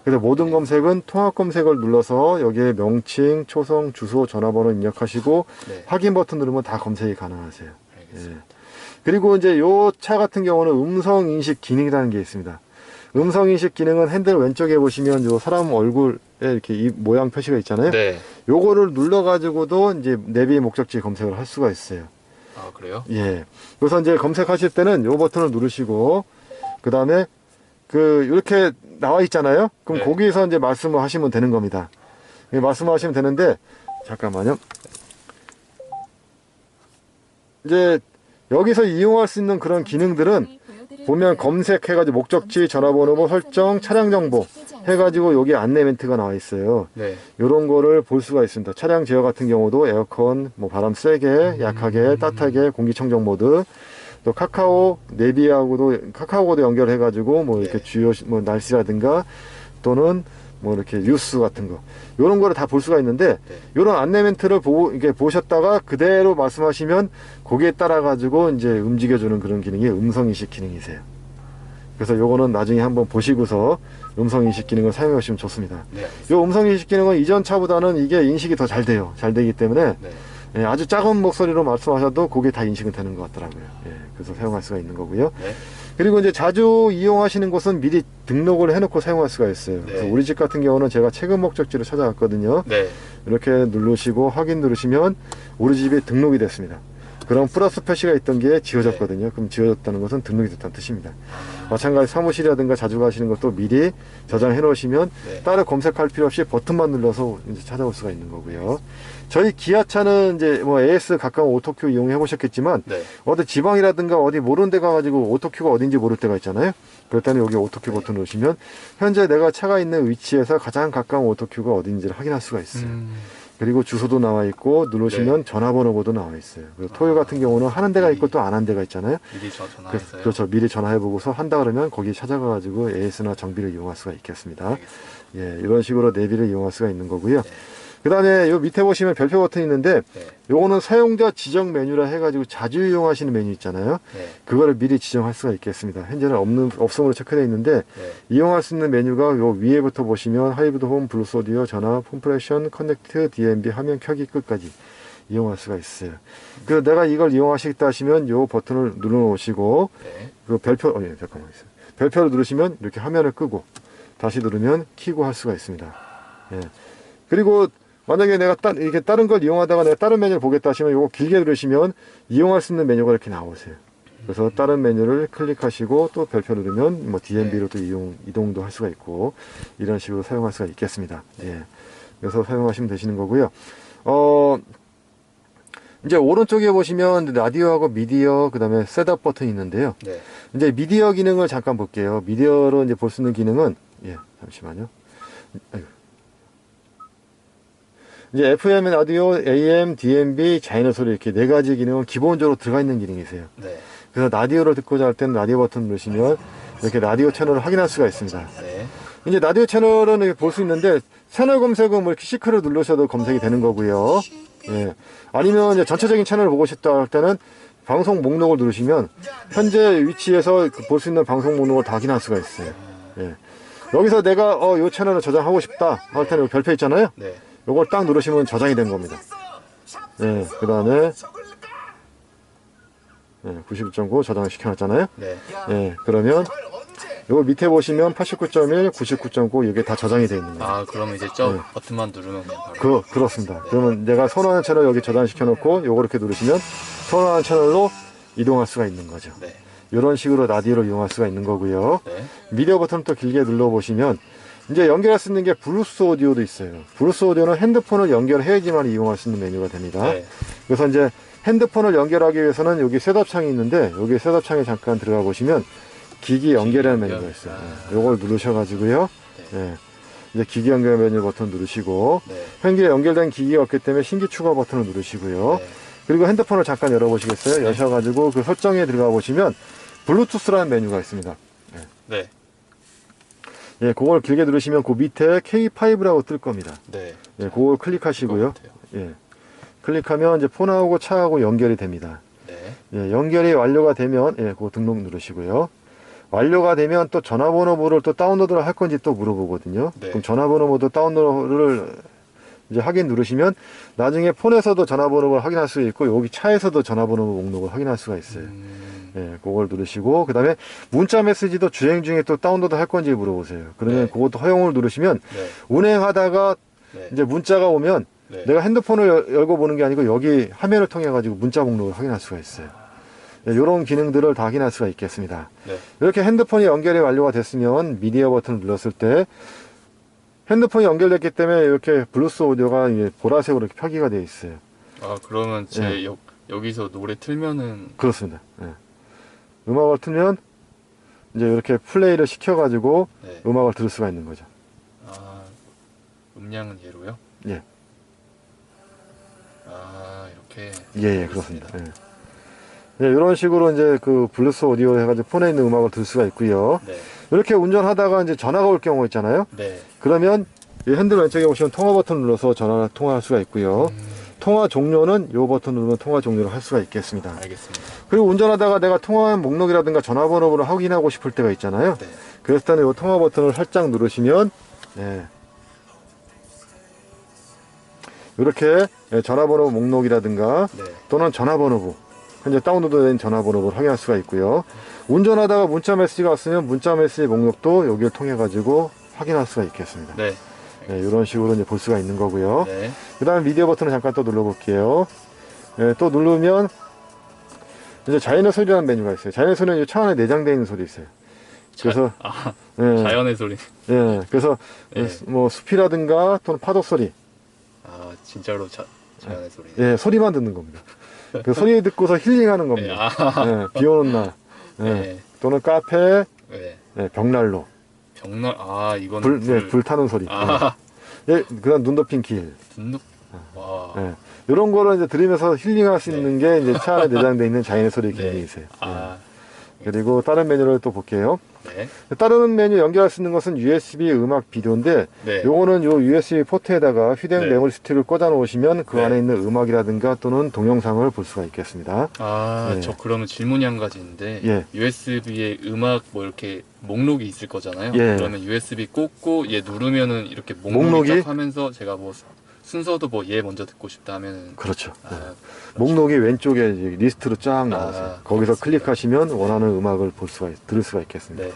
그래서 모든 검색은 통합 검색을 눌러서 여기에 명칭, 초성, 주소, 전화번호 입력하시고 네. 확인 버튼 누르면 다 검색이 가능하세요. 알겠습니다. 예. 그리고 이제 요 차 같은 경우는 음성 인식 기능이라는 게 있습니다. 음성 인식 기능은 핸들 왼쪽에 보시면 요 사람 얼굴에 이렇게 이 모양 표시가 있잖아요. 네. 요거를 눌러 가지고도 이제 내비 목적지 검색을 할 수가 있어요. 그래요? 예. 그래서 이제 검색하실 때는 요 버튼을 누르시고 그다음에 이렇게 나와 있잖아요. 그럼 네. 거기서 이제 말씀을 하시면 되는 겁니다. 예, 말씀하시면 되는데 잠깐만요. 이제 여기서 이용할 수 있는 그런 기능들은 보면 검색해가지고 목적지, 전화번호 설정, 차량 정보 해가지고 여기 안내 멘트가 나와 있어요. 네. 이런 거를 볼 수가 있습니다. 차량 제어 같은 경우도 에어컨, 뭐 바람 세게, 약하게, 따뜻하게, 공기청정 모드, 또 카카오 내비하고도 카카오고도 연결해가지고 뭐 이렇게 네. 주요 뭐 날씨라든가 또는 뭐 이렇게 뉴스 같은 거 이런 거를 다 볼 수가 있는데 네. 이런 안내 멘트를 이렇게 보셨다가 그대로 말씀하시면 거기에 따라 가지고 이제 움직여주는 그런 기능이 음성 인식 기능이세요. 그래서 요거는 나중에 한번 보시고서 음성 인식 기능을 사용해 보시면 좋습니다. 네. 요 음성 인식 기능은 이전 차보다는 이게 인식이 더 잘 돼요. 잘 되기 때문에 네. 예, 아주 작은 목소리로 말씀하셔도 그게 다 인식은 되는 것 같더라고요. 예, 그래서 사용할 수가 있는 거고요. 네. 그리고 이제 자주 이용하시는 곳은 미리 등록을 해놓고 사용할 수가 있어요. 네. 그래서 우리 집 같은 경우는 제가 최근 목적지를 찾아갔거든요. 네. 이렇게 누르시고 확인 누르시면 우리 집이 등록이 됐습니다. 그럼 플러스 표시가 있던 게 지워졌거든요. 그럼 지워졌다는 것은 등록이 됐다는 뜻입니다. 마찬가지 사무실이라든가 자주 가시는 것도 미리 저장해 놓으시면 네. 따로 검색할 필요 없이 버튼만 눌러서 이제 찾아올 수가 있는 거고요. 저희 기아차는 이제 뭐 AS 가까운 오토큐 이용해 보셨겠지만 네. 어디 지방이라든가 어디 모르는 데 가가지고 오토큐가 어딘지 모를 때가 있잖아요. 그럴 때는 여기 오토큐 버튼 누르시면 현재 내가 차가 있는 위치에서 가장 가까운 오토큐가 어딘지를 확인할 수가 있어요. 그리고 주소도 나와 있고 누르시면 전화번호도 나와 있어요. 그리고 토요 같은 경우는 하는 데가 있고 또 안 한 데가 있잖아요. 미리 전화해서요. 그렇죠. 미리 전화해보고서 한다 그러면 거기 찾아가가지고 AS나 정비를 이용할 수가 있겠습니다. 알겠습니다. 예, 이런 식으로 내비를 이용할 수가 있는 거고요. 네. 그 다음에 요 밑에 보시면 별표 버튼이 있는데 네. 요거는 사용자 지정 메뉴라 해가지고 자주 이용하시는 메뉴 있잖아요. 네. 그거를 미리 지정할 수가 있겠습니다. 현재는 없음으로 체크되어 있는데 네. 이용할 수 있는 메뉴가 요 위에부터 보시면 하이브드 홈, 블루스 오디오, 전압, 컴프레션, 커넥트, DMB, 화면 켜기 끝까지 이용할 수가 있어요. 그래서 내가 이걸 이용하시겠다 하시면 요 버튼을 눌러 놓으시고 네. 그 별표, 잠깐만 있어요. 별표를 누르시면 이렇게 화면을 끄고 다시 누르면 켜고 할 수가 있습니다. 예. 그리고 만약에 내가 이렇게 다른 걸 이용하다가 내가 다른 메뉴를 보겠다 하시면 요거 길게 누르시면 이용할 수 있는 메뉴가 이렇게 나오세요. 그래서 다른 메뉴를 클릭하시고 또 별표 누르면 뭐 DMB로 또 이동도 할 수가 있고 이런 식으로 사용할 수가 있겠습니다. 예. 그래서 사용하시면 되시는 거고요. 이제 오른쪽에 보시면 라디오하고 미디어 그다음에 셋업 버튼이 있는데요. 네. 이제 미디어 기능을 잠깐 볼게요. 미디어로 이제 볼 수 있는 기능은 잠시만요. 아이고. 이제 FM 라디오, AM, DMB, 자이너 소리 이렇게 네 가지 기능은 기본적으로 들어가 있는 기능이세요. 네. 그래서 라디오를 듣고자 할 때는 라디오 버튼 누르시면 이렇게 라디오 채널을 확인할 수가 있습니다. 네. 이제 라디오 채널은 볼 수 있는데 채널 검색은 뭐 이렇게 시크를 누르셔도 검색이 되는 거고요. 예. 아니면 이제 전체적인 채널을 보고 싶다 할 때는 방송 목록을 누르시면 현재 위치에서 볼 수 있는 방송 목록을 다 확인할 수가 있어요. 예. 여기서 내가 이 채널을 저장하고 싶다 할 때는 별표 있잖아요. 네. 요걸 딱 누르시면 저장이 된 겁니다. 예. 그 다음에 91.9 저장을 시켜놨잖아요. 네. 예. 그러면 요 밑에 보시면 89.1, 99.9 이게 다 저장이 되어 있는 거예요. 아, 그러면 이제 저 네. 버튼만 누르면 그냥 바로. 그렇습니다. 그러면 내가 선호하는 채널 여기 저장시켜 놓고 요거 이렇게 누르시면 선호하는 채널로 이동할 수가 있는 거죠. 네. 이런 식으로 라디오를 이용할 수가 있는 거고요. 네. 미디어 버튼을 또 길게 눌러보시면 이제 연결할 수 있는 게 블루스 오디오도 있어요. 블루스 오디오는 핸드폰을 연결해야지만 이용할 수 있는 메뉴가 됩니다. 네. 그래서 이제 핸드폰을 연결하기 위해서는 여기 셋업 창이 있는데 여기 셋업 창에 잠깐 들어가 보시면 기기 연결이라는 연결. 메뉴가 있어요. 요걸 누르셔가지고요. 네. 예. 이제 기기 연결 메뉴 버튼 누르시고 네. 현재 연결된 기기가 없기 때문에 신규 추가 버튼을 누르시고요. 네. 그리고 핸드폰을 잠깐 열어보시겠어요? 여셔가지고 그 설정에 들어가 보시면 블루투스라는 메뉴가 있습니다. 네. 예, 그걸 길게 누르시면 그 밑에 K5라고 뜰 겁니다. 네. 예, 그걸 클릭하시고요. 예, 클릭하면 이제 폰하고 차하고 연결이 됩니다. 네. 예, 연결이 완료가 되면 그거 등록 누르시고요. 완료가 되면 또 전화번호부를 또 다운로드를 할 건지 또 물어보거든요. 네. 그럼 전화번호부도 다운로드를 이제 확인 누르시면 나중에 폰에서도 전화번호를 확인할 수 있고 여기 차에서도 전화번호 목록을 확인할 수가 있어요. 예, 그걸 누르시고 그 다음에 문자 메시지도 주행 중에 또 다운로드 할 건지 물어보세요. 그러면 네. 그것도 허용을 누르시면 네. 운행하다가 네. 이제 문자가 오면 네. 내가 핸드폰을 열고 보는 게 아니고 여기 화면을 통해 가지고 문자 목록을 확인할 수가 있어요. 이런 기능들을 다 확인할 수가 있겠습니다. 네. 이렇게 핸드폰이 연결이 완료가 됐으면 미디어 버튼을 눌렀을 때 핸드폰이 연결됐기 때문에 이렇게 블루스 오디오가 이제 보라색으로 이렇게 표기가 되어 있어요. 아, 그러면 여기서 노래 틀면은. 그렇습니다. 예. 음악을 틀면 이제 이렇게 플레이를 시켜가지고 네. 음악을 들을 수가 있는 거죠. 아, 음량은 얘로요? 예, 아, 이렇게. 예, 그렇습니다. 예. 예, 이런 식으로 이제 그 블루스 오디오 해가지고 폰에 있는 음악을 들을 수가 있고요. 네. 이렇게 운전하다가 이제 전화가 올 경우 있잖아요. 네. 그러면 이 핸들 왼쪽에 보시면 통화 버튼 눌러서 전화를 통화할 수가 있고요. 통화 종료는 이 버튼 누르면 통화 종료를 할 수가 있겠습니다. 알겠습니다. 그리고 운전하다가 내가 통화 목록이라든가 전화번호를 확인하고 싶을 때가 있잖아요. 네. 그랬을 때는 이 통화 버튼을 살짝 누르시면 이렇게 전화번호 목록이라든가 네. 또는 전화번호부 현재 다운로드된 전화번호를 확인할 수가 있고요. 운전하다가 문자 메시지가 왔으면 문자 메시지 목록도 여기를 통해 가지고 확인할 수가 있겠습니다. 네. 이런 식으로 이제 볼 수가 있는 거고요. 네. 그 다음에 미디어 버튼을 잠깐 또 눌러볼게요. 또 누르면 이제 자연의 소리라는 메뉴가 있어요. 자연의 소리는 차 안에 내장되어 있는 소리 있어요. 그래서 자연의 소리. 그래서 네. 뭐 숲이라든가 또는 파도 소리, 아, 진짜로 자연의 소리. 소리만 듣는 겁니다. 그 소리 듣고서 힐링하는 겁니다. 비 오는 날, 네. 또는 카페, 네. 벽난로, 벽날. 아, 이거는 불 타는 소리. 아, 그다음 눈 덮인 길. 분노. 와. 이런 거를 이제 들으면서 힐링할 수 네. 있는 게 이제 차 안에 내장되어 있는 자연의 소리 기능이 네. 있어요. 아, 그리고 다른 메뉴를 또 볼게요. 네. 다른 메뉴 연결할 수 있는 것은 USB 음악 비디오인데 네. 요거는 요 USB 포트에다가 휴대용 네. 메모리 스틱을 꽂아 놓으시면 그 네. 안에 있는 음악이라든가 또는 동영상을 볼 수가 있겠습니다. 아, 예. 저 그러면 질문이 한 가지 있는데 예. USB에 음악 뭐 이렇게 목록이 있을 거잖아요. 예. 그러면 USB 꽂고 얘 누르면은 이렇게 목록이? 목록이 쫙 하면서 제가 뭐 순서도 뭐 얘 먼저 듣고 싶다 하면은 그렇죠. 네. 아, 목록이 왼쪽에 이제 리스트로 쫙 나와서 아, 거기서 알겠습니다. 클릭하시면 원하는 음악을 들을 수가 있겠습니다. 네.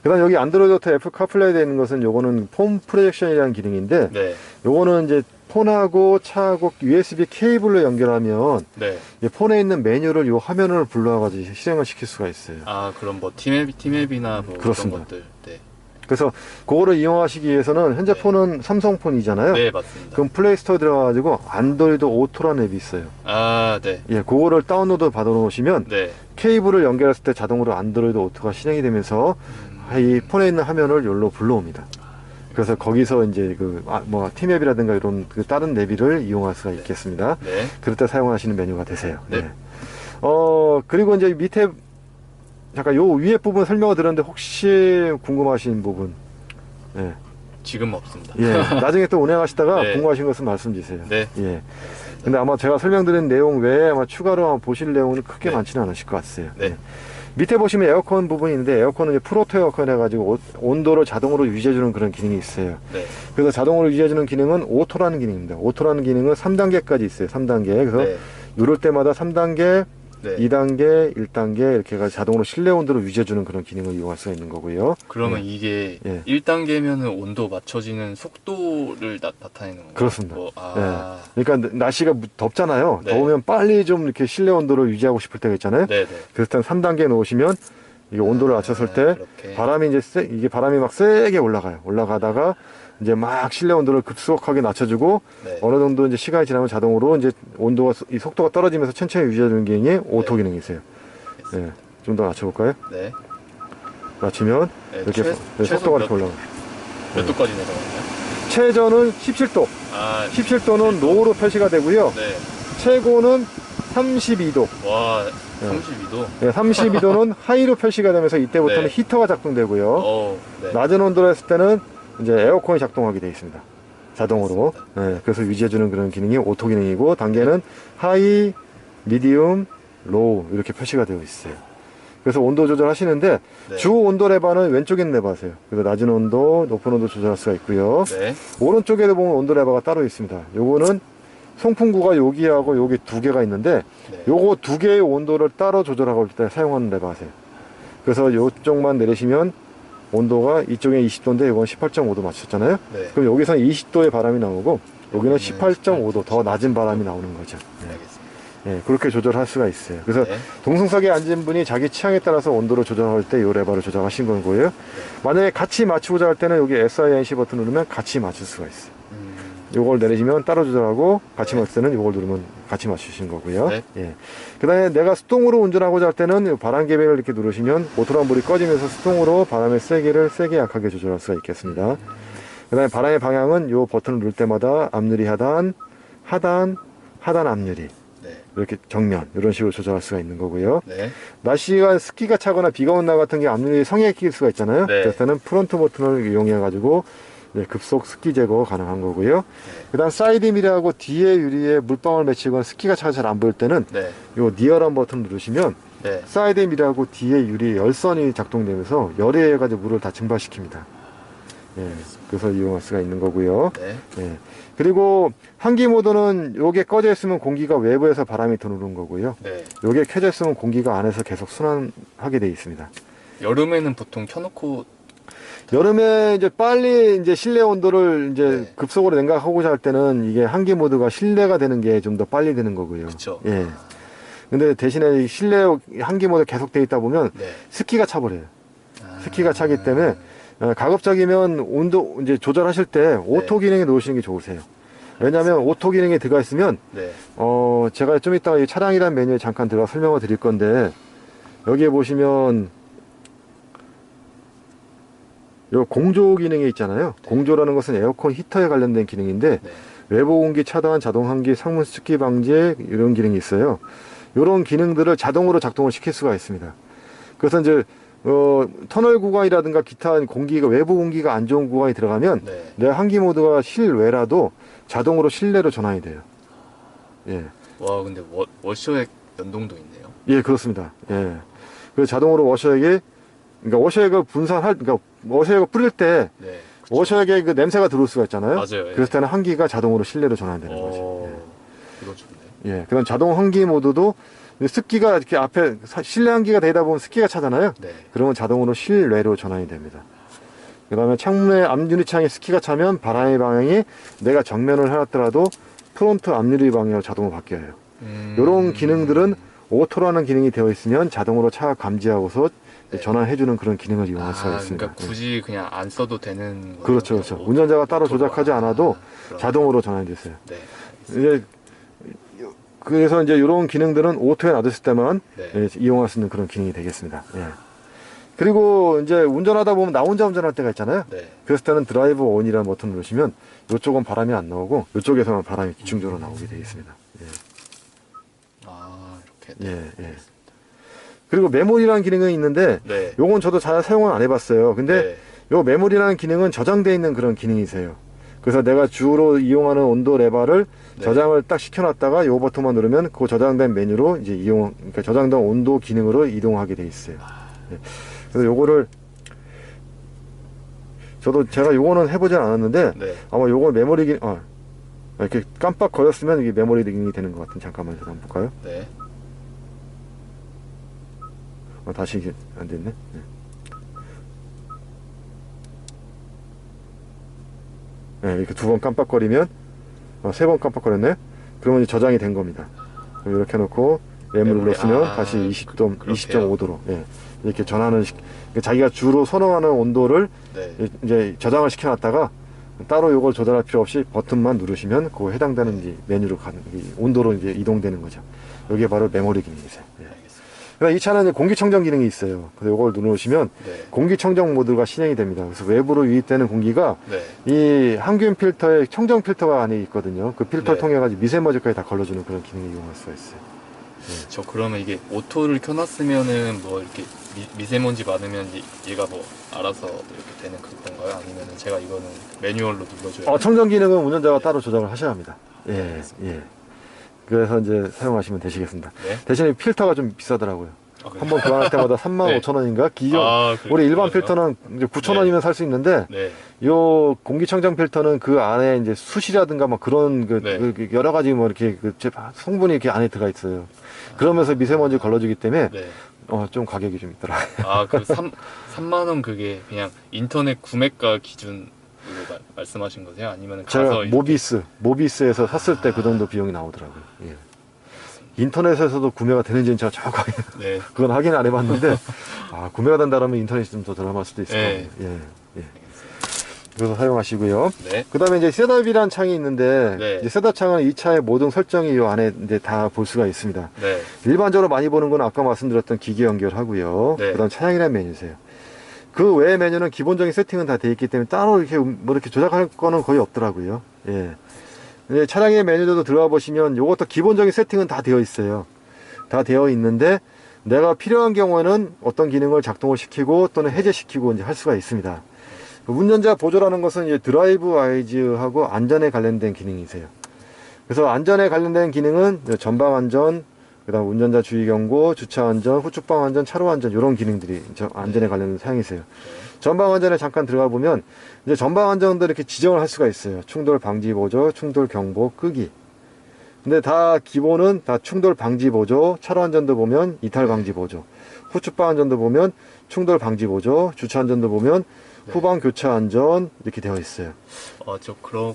그다음 여기 안드로이드 오토 애플 카플레이에 있는 것은 요거는 폰 프로젝션이라는 기능인데 네. 요거는 이제 폰하고 차하고 USB 케이블로 연결하면 네. 이 폰에 있는 메뉴를 요 화면을 불러가지고 실행을 시킬 수가 있어요. 아, 그럼 뭐 팀앱이나 뭐 그렇습니다. 그런 것들. 네. 그래서 그거를 이용하시기 위해서는 현재 네. 폰은 삼성폰이잖아요. 네, 맞습니다. 그럼 플레이스토어 들어가가지고 안드로이드 오토라는 앱이 있어요. 아, 네. 예, 그거를 다운로드 받아 놓으시면 네. 케이블을 연결했을 때 자동으로 안드로이드 오토가 실행이 되면서 이 폰에 있는 화면을 여기로 불러옵니다. 그래서 거기서 이제 뭐 팀앱이라든가 이런 그 다른 내비를 이용할 수가 있겠습니다. 네. 그럴 때 사용하시는 메뉴가 되세요. 네. 네. 그리고 이제 밑에 잠깐 요 위에 부분 설명을 드렸는데 혹시 궁금하신 부분, 예, 지금 없습니다. 예, 나중에 또 운행하시다가 네. 궁금하신 것은 말씀 주세요. 네. 예. 근데 아마 제가 설명드린 내용 외에 아마 추가로 한번 보실 내용은 크게 네. 많지는 않으실 것 같아요. 네. 예. 밑에 보시면 에어컨 부분이 있는데 에어컨은 이제 프로토 에어컨 해가지고 온도를 자동으로 유지해주는 그런 기능이 있어요. 네. 그래서 자동으로 유지해주는 기능은 오토라는 기능입니다. 오토라는 기능은 3단계까지 있어요. 3단계. 그래서 네. 누를 때마다 3단계, 네. 2단계, 1단계 이렇게 해서 자동으로 실내 온도를 유지해주는 그런 기능을 이용할 수가 있는 거고요. 그러면 예. 이게 예. 1단계면은 온도 맞춰지는 속도를 나타내는 건가요? 그렇습니다. 뭐, 아. 그러니까 날씨가 덥잖아요. 네. 더우면 빨리 좀 이렇게 실내 온도를 유지하고 싶을 때가 있잖아요. 네, 네. 그래서 일단 3단계에 놓으시면 이게 온도를 낮췄을 때 그렇게. 바람이 이제 이게 바람이 막 세게 올라가요. 올라가다가 이제 막 실내 온도를 급속하게 낮춰주고 네. 어느 정도 이제 시간이 지나면 자동으로 이제 온도가 이 속도가 떨어지면서 천천히 유지해주는 기능이 오토 기능이 있어요. 예, 좀 더 낮춰볼까요? 네. 낮추면 네, 이렇게 최소 속도가 몇- 이렇게 올라가요. 몇 도까지 내려가나요? 최저는 17도, 아, 17도는 로우로 표시가 되고요. 네. 최고는 32도. 와, 네. 32도. 네, 32도는 하이로 표시가 되면서 이때부터는 네. 히터가 작동되고요. 네. 낮은 온도로 했을 때는 이제 에어컨이 작동하게 되어 있습니다. 자동으로. 네, 그래서 유지해주는 그런 기능이 오토 기능이고 단계는 하이, 미디움, 로우 이렇게 표시가 되어 있어요. 그래서 온도 조절하시는데 네. 주 온도 레버는 왼쪽에 있는 레버세요. 그래서 낮은 온도, 높은 온도 조절할 수가 있고요. 네. 오른쪽에도 보면 온도 레버가 따로 있습니다. 요거는 송풍구가 여기하고 여기 두 개가 있는데 네. 요거 두 개의 온도를 따로 조절하고 있을 때 사용하는 레버 하세요. 그래서 요쪽만 내리시면 온도가 이쪽에 20도인데 이건 18.5도 맞췄잖아요. 네. 그럼 여기서는 20도의 바람이 나오고 여기는 여기는 18.5도 더 낮은 바람이 나오는 거죠. 알겠습니다. 예, 그렇게 조절할 수가 있어요. 그래서 네. 동승석에 앉은 분이 자기 취향에 따라서 온도를 조절할 때 이 레버를 조절하신 거고요. 만약에 같이 맞추고자 할 때는 여기 SINC 버튼 누르면 같이 맞출 수가 있어요. 요걸 내리시면 따로 조절하고 같이 네. 맞출 때는 요걸 누르면 같이 맞추시는 거고요. 네. 예. 그 다음에 내가 수동으로 운전하고자 할 때는 요 바람 계배를 이렇게 누르시면 모터랑 불이 꺼지면서 수동으로 바람의 세기를 세게 약하게 조절할 수가 있겠습니다. 그 다음에 바람의 방향은 요 버튼을 누를 때마다 앞유리 하단, 하단, 하단 앞유리 네. 이렇게 정면 이런 식으로 조절할 수가 있는 거고요. 네. 날씨가 스키가 차거나 비가 온 날 같은 게 앞유리 성에 끼일 수가 있잖아요. 네. 그럴 때는 프론트 버튼을 이용해 가지고 급속 습기 제거 가능한 거고요. 그 다음 사이드 미러하고 뒤에 유리에 물방울 맺히거나 습기가 차가 잘 안 보일 때는 네. 요 니어란 버튼 누르시면 네. 사이드 미러하고 뒤에 유리에 열선이 작동되면서 열에 의해 가지고 물을 다 증발시킵니다. 예, 그래서 이용할 수가 있는 거고요. 네. 예. 그리고 환기 모드는 요게 꺼져 있으면 공기가 외부에서 바람이 들어오는 거고요. 네. 요게 켜져 있으면 공기가 안에서 계속 순환하게 되어 있습니다. 여름에는 보통 켜놓고 여름에 이제 빨리 이제 실내 온도를 이제 네. 급속으로 냉각하고자 할 때는 이게 환기 모드가 실내가 되는 게 좀 더 빨리 되는 거고요. 그쵸. 예. 근데 대신에 이 실내 환기 모드 계속 돼 있다 보면 네. 습기가 차버려요. 아. 습기가 차기 때문에 가급적이면 온도 이제 조절하실 때 오토 기능에 놓으시는 게 좋으세요. 왜냐하면 오토 기능에 들어가 있으면 네. 제가 좀 이따가 이 차량이란 메뉴에 잠깐 들어가 설명을 드릴 건데 여기에 보시면 요 공조 기능이 있잖아요. 공조라는 것은 에어컨 히터에 관련된 기능인데 네. 외부 공기 차단, 자동 환기, 상문 습기 방지 이런 기능이 있어요. 이런 기능들을 자동으로 작동을 시킬 수가 있습니다. 그래서 이제 터널 구간이라든가 기타 공기가 외부 공기가 안 좋은 구간이 들어가면 네. 내 환기 모드가 실외라도 자동으로 실내로 전환이 돼요. 예. 와, 근데 워셔액 연동도 있네요. 예, 그렇습니다. 예. 그래서 자동으로 워셔액이, 그러니까 워셔액을 그러니까 워셔액을 뿌릴 때 네. 워셔액에 그 냄새가 들어올 수가 있잖아요. 맞아요. 예. 그럴 때는 환기가 자동으로 실내로 전환되는 거죠. 이거 좋네. 예. 그런 자동 환기 모드도 습기가 이렇게 앞에 실내 환기가 되다 보면 습기가 차잖아요. 네. 그러면 자동으로 실내로 전환이 됩니다. 그 다음에 창문에 앞유리창에 습기가 차면 바람의 방향이 내가 정면을 해놨더라도 프론트 앞유리 방향으로 자동으로 바뀌어요. 이런 기능들은 오토라는 기능이 되어 있으면 자동으로 차가 감지하고서 네. 전환해주는 그런 기능을 이용할 수가 있습니다. 그러니까 굳이 그냥 안 써도 되는 거죠. 그렇죠, 그렇죠. 운전자가 따로 조작하지 않아도 자동으로 전환이 됐어요. 네. 이제 그래서 이제 이런 기능들은 오토에 놔뒀을 때만 네. 예, 이용할 수 있는 그런 기능이 되겠습니다. 예. 그리고 이제 운전하다 보면 나 혼자 운전할 때가 있잖아요. 네. 그랬을 때는 드라이브 온이라는 버튼을 누르시면 이쪽은 바람이 안 나오고 이쪽에서만 바람이 기충적으로 나오게 되어 있습니다. 예. 아, 이렇게. 예, 예. 그리고 메모리라는 기능이 있는데 네. 요건 저도 잘 사용은 안 해봤어요. 근데 네. 요 메모리라는 기능은 저장되어 있는 그런 기능이세요. 그래서 내가 주로 이용하는 온도 레버를 네. 저장을 딱 시켜놨다가 요 버튼만 누르면 그 저장된 메뉴로 이제 그러니까 저장된 온도 기능으로 이동하게 돼 있어요. 예. 그래서 요거를 저도 제가 요거는 해보진 않았는데 네. 아마 요거 메모리 이렇게 깜빡 거렸으면 이게 메모리 기능이 되는 것 같은. 잠깐만 제가 한번 볼까요? 네. 다시 이게 안 됐네. 네. 네, 이렇게 두 번 깜빡거리면 세 번 깜빡거렸네. 그러면 이제 저장이 된 겁니다. 그럼 이렇게 해놓고 M을 눌렀으면 다시 20.5도로 예, 이렇게 전하는 그러니까 자기가 주로 선호하는 온도를 네. 이제 저장을 시켜놨다가 따로 이걸 조절할 필요 없이 버튼만 누르시면 그 해당되는 이제 메뉴로 가는 온도로 이제 이동되는 거죠. 여기에 바로 메모리 기능이세요. 예. 알겠습니다. 그러니까 이 차는 이제 공기청정 기능이 있어요. 그래서 이걸 누르시면 네. 공기청정 모드가 실행이 됩니다. 그래서 외부로 유입되는 공기가 네. 이 항균 필터에 청정 필터가 안에 있거든요. 그 필터를 네. 통해 가지고 미세먼지까지 다 걸러주는 그런 기능을 이용할 수가 있어요. 저 그러면 이게 오토를 켜놨으면은 뭐 이렇게 미세먼지 많으면 얘가 뭐 알아서 이렇게 되는 건가요? 아니면은 제가 이거는 매뉴얼로 눌러줘야 청정 기능은 운전자가 따로 조작을 하셔야 합니다. 예, 알겠습니다. 예. 그래서 이제 사용하시면 되시겠습니다. 네. 대신에 필터가 좀 비싸더라고요. 그래요? 한 번 교환할 때마다 35,000원인가? 우리 일반 필터는 이제 9,000원이면 살 수 있는데, 네. 요 공기청정 필터는 그 안에 이제 숯이라든가 막 그런 네. 그 여러 가지 뭐 이렇게 성분이 이렇게 안에 들어가 있어요. 그러면서 미세먼지 걸러주기 때문에 네. 좀 가격이 좀 있더라. 그 3만 원 그게 그냥 인터넷 구매가 기준으로 말씀하신 거세요? 아니면 제가 가서 이렇게- 모비스에서 샀을 때 그 정도 비용이 나오더라고요. 예. 인터넷에서도 구매가 되는지는 제가 정확하게 네. 그건 확인 안 해봤는데 구매가 된다면 인터넷이 좀 더 들어갈 수도 있을 네. 거예요. 예, 예. 그래서 사용하시고요. 네. 그 다음에 이제 셋업이라는 창이 있는데, 네. 이제 셋업 창은 이 차의 모든 설정이 이 안에 이제 다 볼 수가 있습니다. 네. 일반적으로 많이 보는 건 아까 말씀드렸던 기기 연결하고요. 네. 그 다음 차량이라는 메뉴세요. 그 외의 메뉴는 기본적인 세팅은 다 돼 있기 때문에 따로 이렇게 뭐 이렇게 조작할 거는 거의 없더라고요. 예. 근데 차량의 메뉴들도 들어가 보시면 요것도 기본적인 세팅은 다 되어 있어요. 다 되어 있는데 내가 필요한 경우에는 어떤 기능을 작동을 시키고 또는 해제시키고 이제 할 수가 있습니다. 운전자 보조라는 것은 이제 드라이브 아이즈하고 안전에 관련된 기능이세요. 그래서 안전에 관련된 기능은 전방 안전, 그다음 운전자 주의 경고, 주차 안전, 후측방 안전, 차로 안전 이런 기능들이 안전에 관련된 사항이세요. 전방 안전에 잠깐 들어가 보면 이제 전방 안전도 이렇게 지정을 할 수가 있어요. 충돌 방지 보조, 충돌 경보, 끄기. 근데 다 기본은 다 충돌 방지 보조, 차로 안전도 보면 이탈 방지 보조, 후측방 안전도 보면 충돌 방지 보조, 주차 안전도 보면 후방 교차 안전 이렇게 되어 있어요.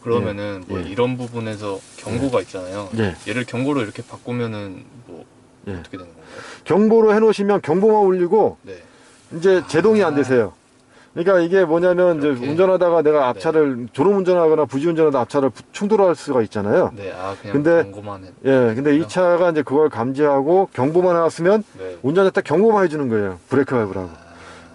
그러면은 뭐 예. 이런 부분에서 경고가 있잖아요. 예. 얘를 경고로 이렇게 바꾸면은 뭐 예. 어떻게 되는 건가요? 경보로 해놓으시면 경보만 울리고 네. 이제 제동이 안 되세요. 그러니까 이게 뭐냐면 이제 이렇게? 운전하다가 내가 앞차를 졸음 운전하거나 부지 운전하다 앞차를 충돌할 수가 있잖아요. 네. 그냥 근데- 경고만 해. 예, 근데 이 차가 이제 그걸 감지하고 경보만 해놨으면 네. 운전자 딱 경고만 해주는 거예요. 브레이크 밟으라고.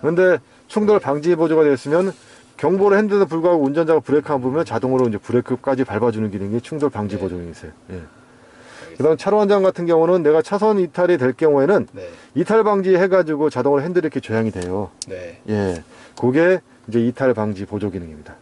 근데 충돌 방지 보조가 되었으면 경보를 했는데도 불구하고 운전자가 브레이크 안 밟으면 자동으로 이제 브레이크까지 밟아주는 기능이 충돌 방지 네. 보조가 있어요. 예. 그다음 차로 한장 같은 경우는 내가 차선 이탈이 될 경우에는 네. 이탈 방지 해가지고 자동으로 핸들이 이렇게 조향이 돼요. 네. 예, 그게 이제 이탈 방지 보조 기능입니다.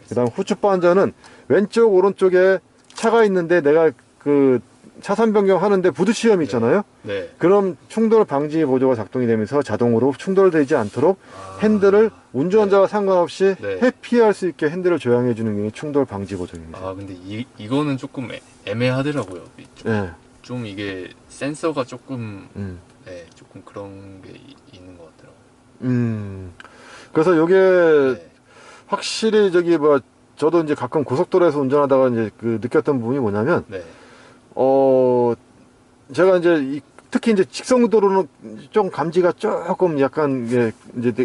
그다음 후측 반전은 왼쪽 오른쪽에 차가 있는데 내가 그 차선 변경하는데 부딪히염이 있잖아요. 네. 그럼 충돌 방지 보조가 작동이 되면서 자동으로 충돌되지 않도록 핸들을 운전자와 상관없이 네. 회피할 수 있게 핸들을 조향해 주는 게 충돌 방지 보조입니다. 아 근데 이거는 조금 애매하더라고요. 예. 좀 이게 센서가 조금 네, 조금 그런 게 있는 것 같더라고요. 그래서 요게 네. 확실히 저기 뭐 저도 이제 가끔 고속도로에서 운전하다가 이제 그 느꼈던 부분이 뭐냐면 네. 제가 이제 특히 이제 직선도로는 좀 감지가 조금 약간 이제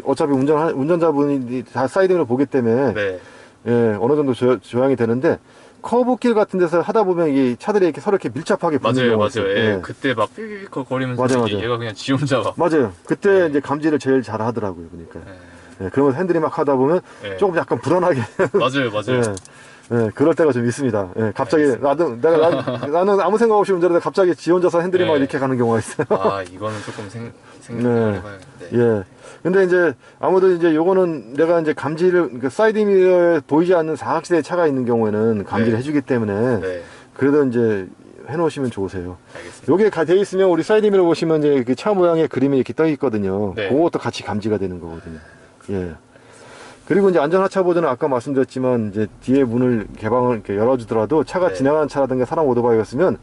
어차피 운전자분이 다 사이드미러 보기 때문에 네. 예, 어느 정도 조향이 되는데 커브길 같은 데서 하다 보면 이 차들이 이렇게 서로 이렇게 밀접하게 붙는 맞아요, 경우가 맞아요. 있어요. 예. 예. 그때 막 삐삐삐 거리면서 맞아요, 맞아요. 얘가 그냥 지 혼자 막. 맞아요. 그때 네. 이제 감지를 제일 잘 하더라고요. 그러니까. 예. 예, 그러면서 핸들이 막 하다 보면 예. 조금 약간 불안하게. 맞아요, 맞아요. 예, 그럴 때가 좀 있습니다. 예, 갑자기 나는 아무 생각 없이 운전하다가 갑자기 지 혼자서 핸들이 막 예. 이렇게 가는 경우가 있어요. 아 이거는 조금 생각을 해봐야겠네. 예. 근데 이제 아무래도 이제 요거는 내가 이제 감지를 그 사이드 미러에 보이지 않는 사각지대에 차가 있는 경우에는 감지를 네. 해주기 때문에 네. 그래도 이제 해놓으시면 좋으세요. 알겠습니다. 요게 돼 있으면 우리 사이드 미러 보시면 이제 그 차 모양의 그림이 이렇게 떠 있거든요. 네. 그것도 같이 감지가 되는 거거든요. 예. 그리고 이제 안전하차 보조는 아까 말씀드렸지만 이제 뒤에 문을 개방을 이렇게 열어주더라도 차가 네. 지나가는 차라든가 사람 오토바이였으면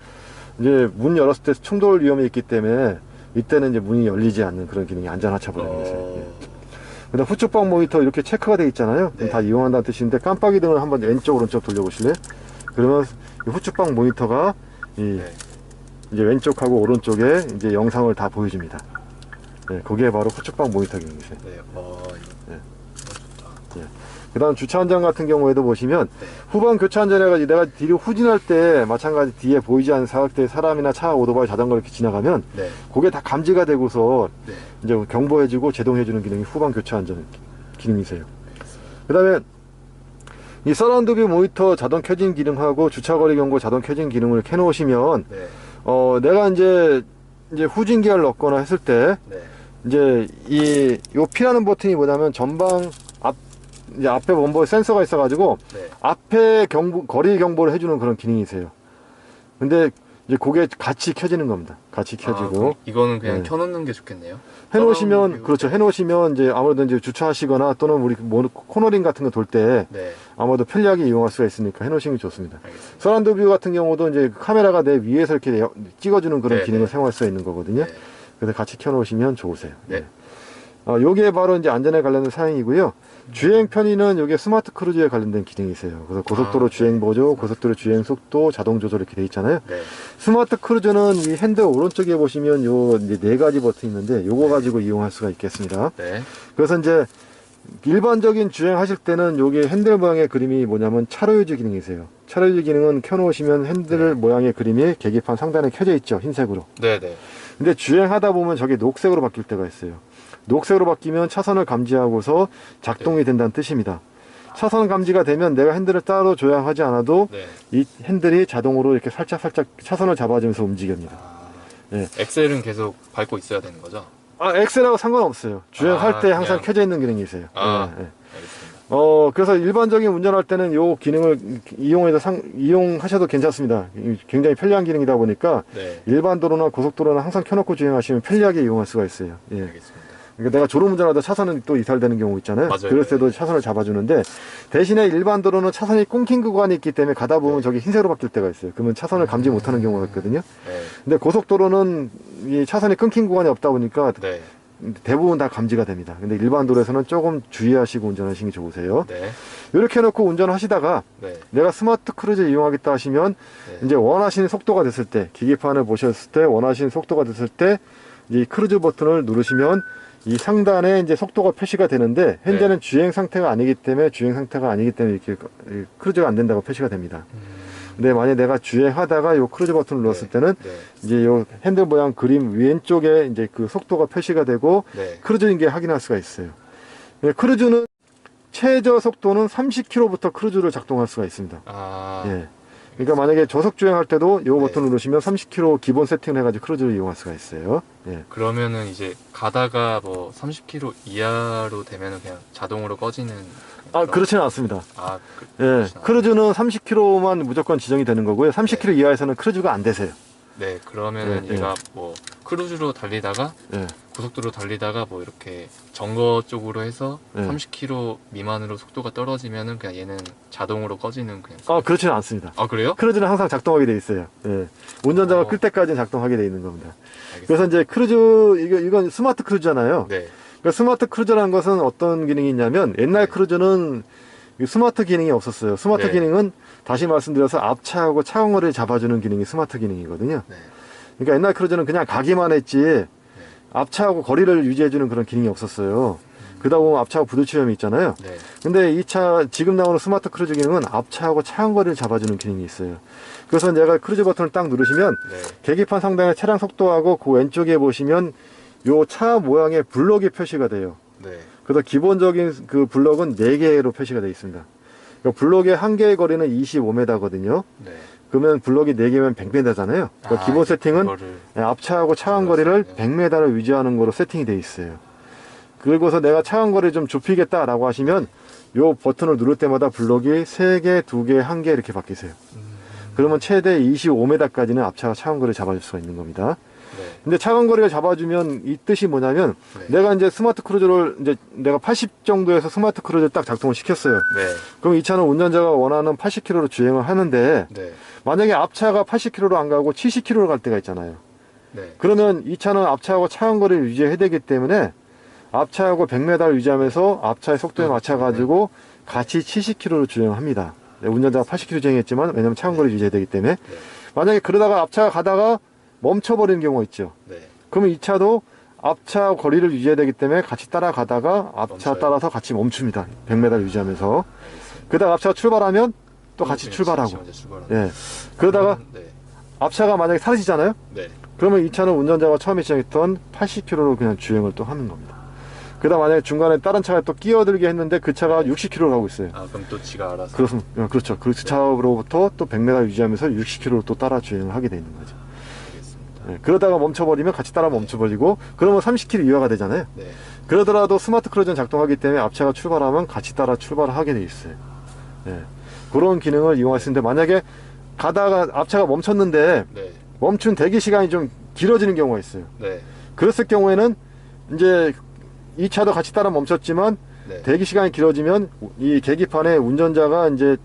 이제 문 열었을 때 충돌 위험이 있기 때문에 이때는 이제 문이 열리지 않는 그런 기능이 안전하차 보조입니다. 예. 그다음 후측방 모니터 이렇게 체크가 돼 있잖아요. 네. 다 이용한다는 뜻인데 깜빡이 등을 한번 왼쪽 오른쪽 돌려보실래요? 그러면 이 후측방 모니터가 네. 이제 왼쪽하고 오른쪽에 이제 영상을 다 보여줍니다. 네, 그게 바로 후측방 모니터 기능이세요. 네. 네. 좋다. 그 다음 주차 안전 같은 경우에도 보시면 네. 후방 교차 안전해가지고 내가 뒤로 후진할 때 마찬가지 뒤에 보이지 않는 사각대 사람이나 차, 오토바이, 자전거 이렇게 지나가면 네. 그게 다 감지가 되고서 네. 이제 경보해주고 제동해주는 기능이 후방 교차 안전 기능이세요. 그 다음에 이 서라운드 뷰 모니터 자동 켜진 기능하고 주차거리 경고 자동 켜진 기능을 켜놓으시면 네. 내가 이제 후진 기어를 넣거나 했을 때 네. 이제 요 P라는 버튼이 뭐냐면 전방 이제 앞에 원버에 센서가 있어가지고 네. 앞에 거리 경보를 해주는 그런 기능이세요. 근데 이제 그게 같이 켜지는 겁니다. 같이 켜지고 그럼 이거는 그냥 네. 켜놓는 게 좋겠네요. 해놓으시면 그렇죠. 해놓으시면 이제 아무래도 이제 주차하시거나 또는 우리 코너링 같은 거 돌 때 네. 아무래도 편리하게 이용할 수가 있으니까 해놓으시는 게 좋습니다. 알겠습니다. 서라운드 뷰 같은 경우도 이제 카메라가 내 위에서 이렇게 찍어주는 그런 네, 기능을 네. 사용할 수 있는 거거든요. 네. 그래서 같이 켜놓으시면 좋으세요. 네. 요게 바로 이제 안전에 관련된 사양이고요. 주행 편의는 요게 스마트 크루즈에 관련된 기능이 있어요. 그래서 고속도로 주행 보조, 고속도로 주행 속도, 자동 조절 이렇게 돼 있잖아요. 네. 스마트 크루즈는 이 핸들 오른쪽에 보시면 요 이제 4가지 버튼이 있는데 요거 가지고 이용할 수가 있겠습니다. 네. 그래서 이제 일반적인 주행하실 때는 요게 핸들 모양의 그림이 뭐냐면 차로 유지 기능이세요. 차로 유지 기능은 켜놓으시면 핸들 모양의 그림이 계기판 상단에 켜져 있죠. 흰색으로. 네. 네. 근데 주행하다 보면 저게 녹색으로 바뀔 때가 있어요. 녹색으로 바뀌면 차선을 감지하고서 작동이 된다는 뜻입니다. 차선 감지가 되면 내가 핸들을 따로 조향하지 않아도 네. 이 핸들이 자동으로 이렇게 살짝 차선을 잡아주면서 움직입니다. 예. 엑셀은 계속 밟고 있어야 되는 거죠? 엑셀하고 상관없어요. 주행할 때 항상 그냥. 켜져 있는 기능이 있어요. 예, 예. 알겠습니다. 그래서 일반적인 운전할 때는 요 기능을 이용하셔도 괜찮습니다. 굉장히 편리한 기능이다 보니까 네. 일반 도로나 고속도로는 항상 켜놓고 주행하시면 편리하게 이용할 수가 있어요. 예. 알겠습니다. 그러니까 내가 졸음 운전하다 차선은 또 이탈되는 경우 있잖아요. 맞아요. 그럴 때도 차선을 잡아주는데 대신에 일반 도로는 차선이 끊긴 구간이 있기 때문에 가다 보면 네. 저기 흰색으로 바뀔 때가 있어요. 그러면 차선을 감지 못하는 경우가 있거든요. 네. 근데 고속도로는 이 차선이 끊긴 구간이 없다 보니까 네. 대부분 다 감지가 됩니다. 근데 일반 도로에서는 조금 주의하시고 운전하시는 게 좋으세요. 네. 이렇게 해놓고 운전하시다가 네. 내가 스마트 크루즈 이용하겠다 하시면 네. 이제 원하시는 속도가 됐을 때 계기판을 보셨을 때 원하시는 속도가 됐을 때 이 크루즈 버튼을 누르시면 이 상단에 이제 속도가 표시가 되는데 현재는 주행 상태가 아니기 때문에 이렇게 크루즈가 안 된다고 표시가 됩니다. 근데 만약 내가 주행하다가 요 크루즈 버튼을 눌렀을 때는 네. 이제 요 핸들 모양 그림 왼쪽에 이제 그 속도가 표시가 되고 네. 크루즈인 게 확인할 수가 있어요. 크루즈는 최저 속도는 30km부터 크루즈를 작동할 수가 있습니다. 아. 예. 그러니까 만약에 저속 주행할 때도 이 네. 버튼을 누르시면 30km 기본 세팅을 해가지고 크루즈를 이용할 수가 있어요. 예. 그러면은 이제 가다가 뭐 30km 이하로 되면은 그냥 자동으로 꺼지는. 아, 그렇지는 않습니다. 아, 예. 그렇진 크루즈는 30km만 무조건 지정이 되는 거고요. 30km 이하에서는 크루즈가 안 되세요. 네, 그러면은 예, 얘가 뭐 크루즈로 달리다가 예. 고속도로 달리다가 뭐 이렇게 정거 쪽으로 해서 예. 30km 미만으로 속도가 떨어지면은 그냥 얘는 자동으로 꺼지는 그냥. 아, 그렇지는 않습니다. 아, 그래요? 크루즈는 항상 작동하게 돼 있어요. 예. 운전자가 어. 끌 때까지는 작동하게 돼 있는 겁니다. 알겠습니다. 그래서 이제 크루즈, 이건 스마트 크루즈잖아요. 네. 그러니까 스마트 크루즈라는 것은 어떤 기능이 있냐면 옛날 네. 크루즈는 이 스마트 기능이 없었어요. 스마트 네. 기능은 다시 말씀드려서 앞차하고 차원거리를 잡아주는 기능이 스마트 기능이거든요. 네. 그러니까 옛날 크루즈는 그냥 가기만 했지 앞차하고 거리를 유지해주는 그런 기능이 없었어요. 그러다 보면 앞차하고 부딪힐 위험이 있잖아요. 네. 근데 이 차 지금 나오는 스마트 크루즈 기능은 앞차하고 차원거리를 잡아주는 기능이 있어요. 그래서 내가 크루즈 버튼을 딱 누르시면 네. 계기판 상단에 차량 속도하고 그 왼쪽에 보시면 요 차 모양의 블럭이 표시가 돼요. 네. 그래서 기본적인 그 블럭은 4개로 표시가 되어 있습니다. 그러니까 블럭의 한 개의 거리는 25m거든요. 네. 그러면 블럭이 4개면 100m잖아요. 그러니까 기본 이제 세팅은 그거를- 앞차하고 차간 거리를 몰랐어요. 100m를 유지하는 거로 세팅이 되어 있어요. 그리고서 내가 차간 거리를 좀 좁히겠다라고 하시면 요 버튼을 누를 때마다 블럭이 3개, 2개, 1개 이렇게 바뀌세요. 그러면 최대 25m까지는 앞차가 차간 거리를 잡아줄 수가 있는 겁니다. 네. 근데 차간 거리를 잡아주면 이 뜻이 뭐냐면 네. 내가 이제 스마트 크루즈를 이제 내가 80 정도에서 스마트 크루즈를 딱 작동을 시켰어요. 네. 그럼 이 차는 운전자가 원하는 80km로 주행을 하는데 네. 만약에 앞차가 80km로 안 가고 70km로 갈 때가 있잖아요. 네. 그러면 이 차는 앞차하고 차간 거리를 유지해야 되기 때문에 앞차하고 100m를 유지하면서 앞차의 속도에 맞춰 가지고 같이 70km로 주행합니다. 네, 운전자가 80km 주행했지만 왜냐면 차간 거리를 유지해야 되기 때문에 네. 만약에 그러다가 앞차가 가다가 멈춰버리는 경우가 있죠. 네. 그러면 이 차도 앞차 거리를 유지해야 되기 때문에 같이 따라가다가 앞차 멈춰요. 따라서 같이 멈춥니다. 100m를 유지하면서. 알겠습니다. 그러다가 앞차가 출발하면 또 같이 그냥 출발하고. 먼저 출발하는. 예. 그러다가 네. 앞차가 만약에 사라지잖아요? 네. 그러면 이 차는 운전자가 처음에 지정했던 80km로 그냥 주행을 또 하는 겁니다. 그러다 만약에 중간에 다른 차가 또 끼어들게 했는데 그 차가 60km로 가고 있어요. 아, 그럼 또 지가 알아서. 그렇죠. 그 차로부터 또 100m 유지하면서 60km로 또 따라 주행을 하게 되는 거죠. 알겠습니다. 예, 그러다가 멈춰버리면 같이 따라 멈춰버리고 그러면 30km 이하가 되잖아요. 네. 그러더라도 스마트 크루즈는 작동하기 때문에 앞차가 출발하면 같이 따라 출발을 하게 돼 있어요. 예. 그런 기능을 이용할 수 있는데 만약에 가다가 앞차가 멈췄는데 네. 멈춘 대기 시간이 좀 길어지는 경우가 있어요. 네. 그랬을 경우에는 이제 이 차도 같이 따라 멈췄지만 네. 대기 시간이 길어지면 이 계기판에 운전자가 이제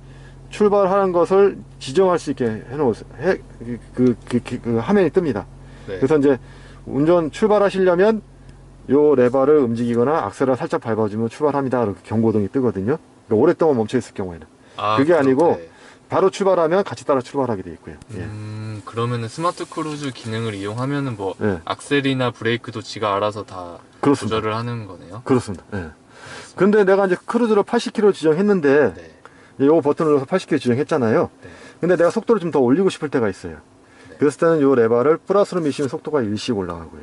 출발하는 것을 지정할 수 있게 해놓으세요. 그 화면이 뜹니다. 네. 그래서 이제 운전 출발하시려면 요 레버를 움직이거나 악셀을 살짝 밟아주면 출발합니다. 이렇게 경고등이 뜨거든요. 그러니까 오랫동안 멈춰 있을 경우에는 그게 아니고 네. 바로 출발하면 같이 따라 출발하게 돼 있고요. 예. 그러면은 스마트 크루즈 기능을 이용하면은 뭐 예. 악셀이나 브레이크도 지가 알아서 다 그렇습니다. 조절을 하는 거네요. 그렇습니다. 예. 근데 내가 이제 크루즈로 80km 지정했는데 네. 이제 요 버튼을 눌러서 80km 지정했잖아요. 네. 근데 내가 속도를 좀 더 올리고 싶을 때가 있어요. 그랬을 때는 요 레버를 플러스로 미시면 속도가 일씩 올라가고요.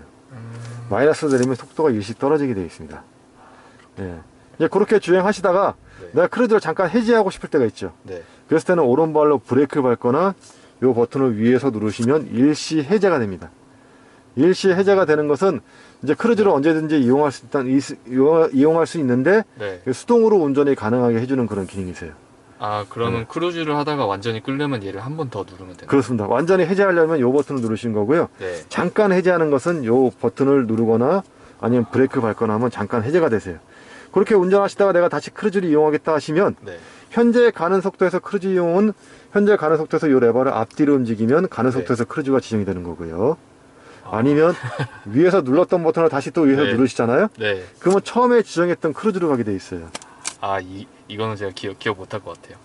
마이너스로 내리면 속도가 일씩 떨어지게 되어 있습니다. 예. 이제 그렇게 주행하시다가 네. 내가 크루즈를 잠깐 해지하고 싶을 때가 있죠. 네. 그랬을 때는 오른발로 브레이크를 밟거나 요 버튼을 위에서 누르시면 일시 해제가 됩니다. 일시 해제가 되는 것은 이제 크루즈를 언제든지 이용할 수 있는데 네. 수동으로 운전이 가능하게 해주는 그런 기능이세요. 아, 그러면 네. 크루즈를 하다가 완전히 끌려면 얘를 한 번 더 누르면 되나요? 그렇습니다. 완전히 해제하려면 요 버튼을 누르신 거고요. 네. 잠깐 해제하는 것은 요 버튼을 누르거나 아니면 브레이크 밟거나 하면 잠깐 해제가 되세요. 그렇게 운전하시다가 내가 다시 크루즈를 이용하겠다 하시면 네. 현재 가는 속도에서 크루즈 이용은 현재 가는 속도에서 요 레버를 앞뒤로 움직이면 가는 네. 속도에서 크루즈가 지정이 되는 거고요. 아니면 위에서 눌렀던 버튼을 다시 또 위에서 네. 누르시잖아요. 네. 그러면 처음에 지정했던 크루즈로 가게 돼 있어요. 아, 이거는 제가 기억 못 할 것 같아요.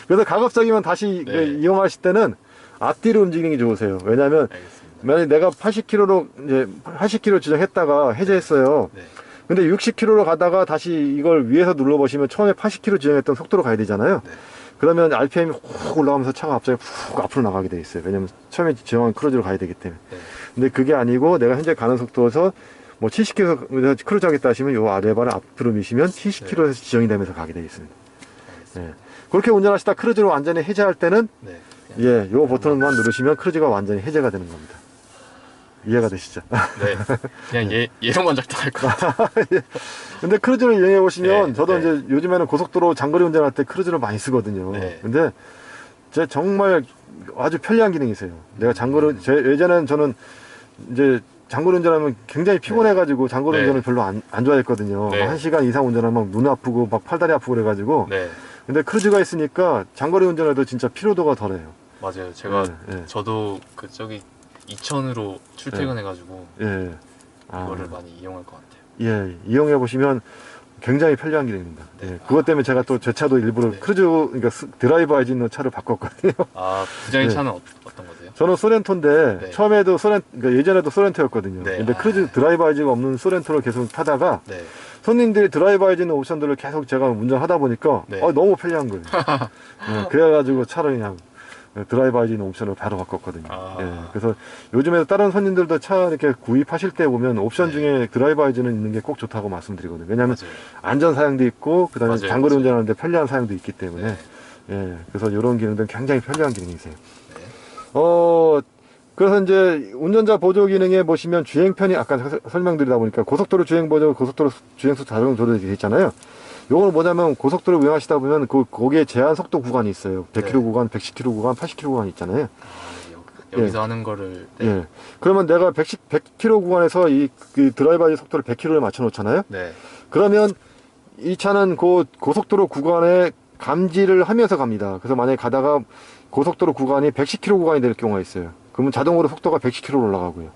그래서 가급적이면 다시 네. 이용하실 때는 앞뒤로 움직이는 게 좋으세요. 왜냐하면 알겠습니다. 만약에 내가 80km로 이제 80km 지정했다가 해제했어요. 네. 근데 60km로 가다가 다시 이걸 위에서 눌러보시면 처음에 80km 지정했던 속도로 가야 되잖아요. 네. 그러면 RPM이 훅 올라가면서 차가 갑자기 훅 앞으로 나가게 돼 있어요. 왜냐면 처음에 지정한 크루즈로 가야 되기 때문에. 네. 근데 그게 아니고 내가 현재 가는 속도에서 뭐 70km 크루즈 하겠다 하시면 요 레버를 앞으로 미시면 70km에서 지정이 되면서 가게 되어 있습니다. 예. 그렇게 운전하시다 크루즈를 완전히 해제할 때는 네. 예, 요 버튼만 누르시면 크루즈가 완전히 해제가 되는 겁니다. 이해가 되시죠? 네. 그냥 얘로만 작동할 것 같아요. 예. 근데 크루즈를 이용해 보시면 네, 저도 네. 이제 요즘에는 고속도로 장거리 운전할 때 크루즈를 많이 쓰거든요. 네. 근데 제 정말 아주 편리한 기능이세요. 내가 예전에는 저는 이제 장거리 운전하면 굉장히 피곤해가지고 장거리 네. 운전을 별로 안 좋아했거든요. 네. 1시간 이상 운전하면 막 눈 아프고 막 팔다리 아프고 그래가지고. 네. 근데 크루즈가 있으니까 장거리 운전해도 진짜 피로도가 덜해요. 맞아요. 제가 예, 저도 그쪽이 이천으로 출퇴근해가지고 예. 이거를 많이 이용할 것 같아요. 예, 이용해 보시면 굉장히 편리한 기능입니다. 네. 예, 그것 때문에 제가 또 제 차도 일부러 네. 크루즈, 그러니까 드라이브 하이즈 있는 차를 바꿨거든요. 아, 부장님 네. 차는 어떤 거세요? 저는 소렌토인데 네. 처음에도 그러니까 예전에도 소렌토였거든요. 네. 근데 크루즈 드라이브 하이즈가 없는 소렌토를 계속 타다가 네. 손님들이 드라이브 하이즈 있는 옵션들을 계속 제가 운전하다 보니까 네. 너무 편리한 거예요. 예, 그래가지고 차를 그냥 드라이브 하이즈 있는 옵션으로 바로 바꿨거든요. 아. 예, 그래서 요즘에 다른 손님들도 차 이렇게 구입하실 때 보면 옵션 네. 중에 드라이브 하이즈는 있는 게 꼭 좋다고 말씀드리거든요. 왜냐하면 맞아요. 안전 사양도 있고 그다음에 맞아요, 장거리 맞아요. 운전하는데 편리한 사양도 있기 때문에 네. 예, 그래서 이런 기능들은 굉장히 편리한 기능이세요. 네. 그래서 이제 운전자 보조 기능에 보시면 주행편이 아까 설명드리다 보니까 고속도로 주행 보조, 고속도로 주행속 자동 조절이 되어 있잖아요. 요거는 뭐냐면 고속도로 운행하시다 보면 거기에 제한 속도 구간이 있어요. 100km 네. 구간, 110km 구간, 80km 구간 있잖아요. 아, 여기서 하는 거를 네. 예. 그러면 내가 100km 구간에서 그 드라이버의 속도를 100km에 맞춰 놓잖아요. 네. 그러면 이 차는 고속도로 구간에 감지를 하면서 갑니다. 그래서 만약에 가다가 고속도로 구간이 110km 구간이 될 경우가 있어요. 그러면 자동으로 속도가 110km로 올라가고요.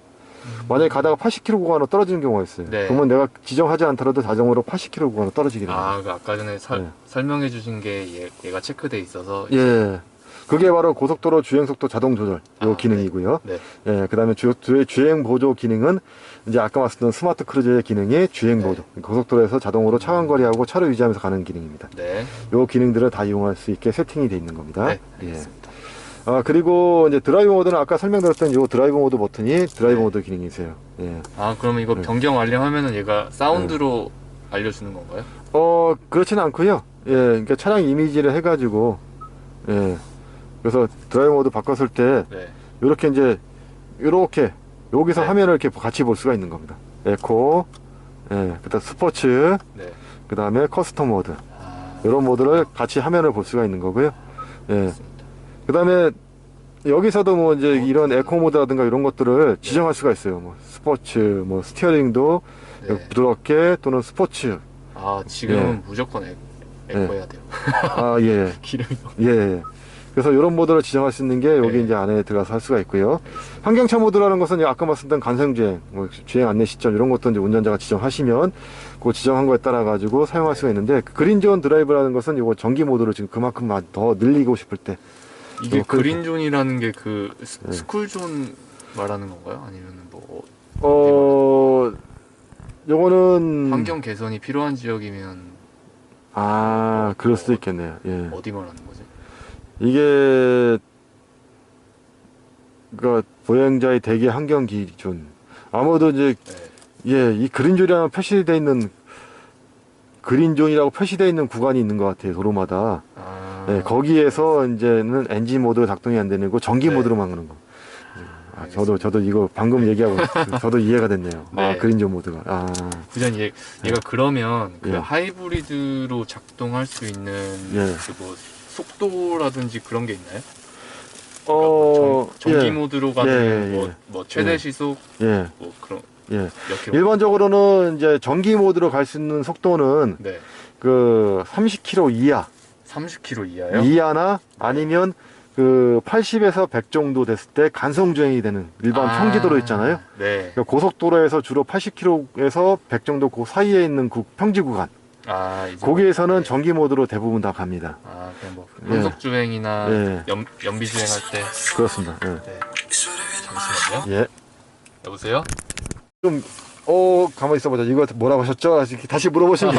만약에 가다가 80km 구간으로 떨어지는 경우가 있어요. 네. 그러면 내가 지정하지 않더라도 자동으로 80km 구간으로 떨어지게 됩니다. 아, 그 아까 전에 네. 설명해 주신 게 얘가 체크돼 있어서 예. 그게 바로 고속도로 주행속도 자동 조절 요 기능이고요. 네. 예, 그다음에 주행 보조 기능은 이제 아까 말씀드린 스마트 크루즈의 기능이 주행 보조. 고속도로에서 자동으로 차간 거리하고 차를 유지하면서 가는 기능입니다. 네. 요 기능들을 다 이용할 수 있게 세팅이 되어 있는 겁니다. 네. 예. 알겠습니다. 그리고 이제 드라이브 모드는 아까 설명드렸던 요 드라이브 모드 버튼이 드라이브 네. 모드 기능이 있어요. 예. 아, 그러면 이거 네. 변경 완료하면은 얘가 사운드로 알려주는 건가요? 그렇지는 않고요. 예, 그러니까 차량 이미지를 해가지고, 예. 그래서 드라이브 모드 바꿨을 때, 네. 요렇게 이제, 요렇게, 여기서 네. 화면을 이렇게 같이 볼 수가 있는 겁니다. 에코, 예, 그다음 스포츠, 네. 그 다음에 커스텀 모드. 아, 이런 모드를 같이 화면을 볼 수가 있는 거고요. 예. 그 다음에 여기서도 뭐 이제 이런 에코 모드라든가 이런 것들을 지정할 수가 있어요. 뭐 스포츠, 뭐 스티어링도 네. 부드럽게 또는 스포츠. 아, 지금은 예. 무조건 에코 해야 돼요. 예. 기름이 예. 그래서 이런 모드를 지정할 수 있는 게 여기 네. 이제 안에 들어가서 할 수가 있고요. 환경차 모드라는 것은 아까 말씀드린 간성주행, 뭐 주행 안내 시점 이런 것도 이제 운전자가 지정하시면 그 지정한 거에 따라 가지고 사용할 수가 있는데 그 그린존 드라이브라는 것은 이거 전기 모드로 지금 그만큼 더 늘리고 싶을 때 이게 그- 그린존이라는 게 그 네. 스쿨존 말하는 건가요? 아니면 뭐 요거는 환경 개선이 필요한 지역이면 그럴 수도 있겠네요. 예. 어디 말하는 거지? 이게 그 보행자의 대기 환경 기준 아무래도 이제 네. 이 그린존이라고 표시되어 있는 그린존이라고 표시되어 있는 구간이 있는 것 같아요. 도로마다. 아, 예, 거기에서 이제는 엔진 모드가 작동이 안 되는 거 전기 네. 모드로만 하는 거. 알겠습니다. 저도 이거 방금 얘기하고 저도 이해가 됐네요. 네. 그린존 모드가. 부장 얘가 그러면 그 예. 하이브리드로 작동할 수 있는 예. 그뭐 속도라든지 그런 게 있나요? 어, 전기 예. 모드로 가는 예. 뭐 최대 예. 시속 예. 뭐 그런 예. 몇 킬로? 일반적으로는 이제 전기 모드로 갈 수 있는 속도는 네. 그 30km 이하, 30km 이하요? 이하나 아니면 그 80에서 100 정도 됐을 때 간성 주행이 되는 일반 평지도로 있잖아요. 네. 그러니까 고속도로에서 주로 80km에서 100 정도 그 사이에 있는 평지 구간. 이제 거기에서는 네. 전기 모드로 대부분 다 갑니다. 그냥 뭐 예. 연속 주행이나 예. 연비 주행할 때 그렇습니다. 예. 네. 잠시만요. 예. 여보세요? 좀, 가만히 있어보자. 이거 뭐라고 하셨죠? 다시 물어보시면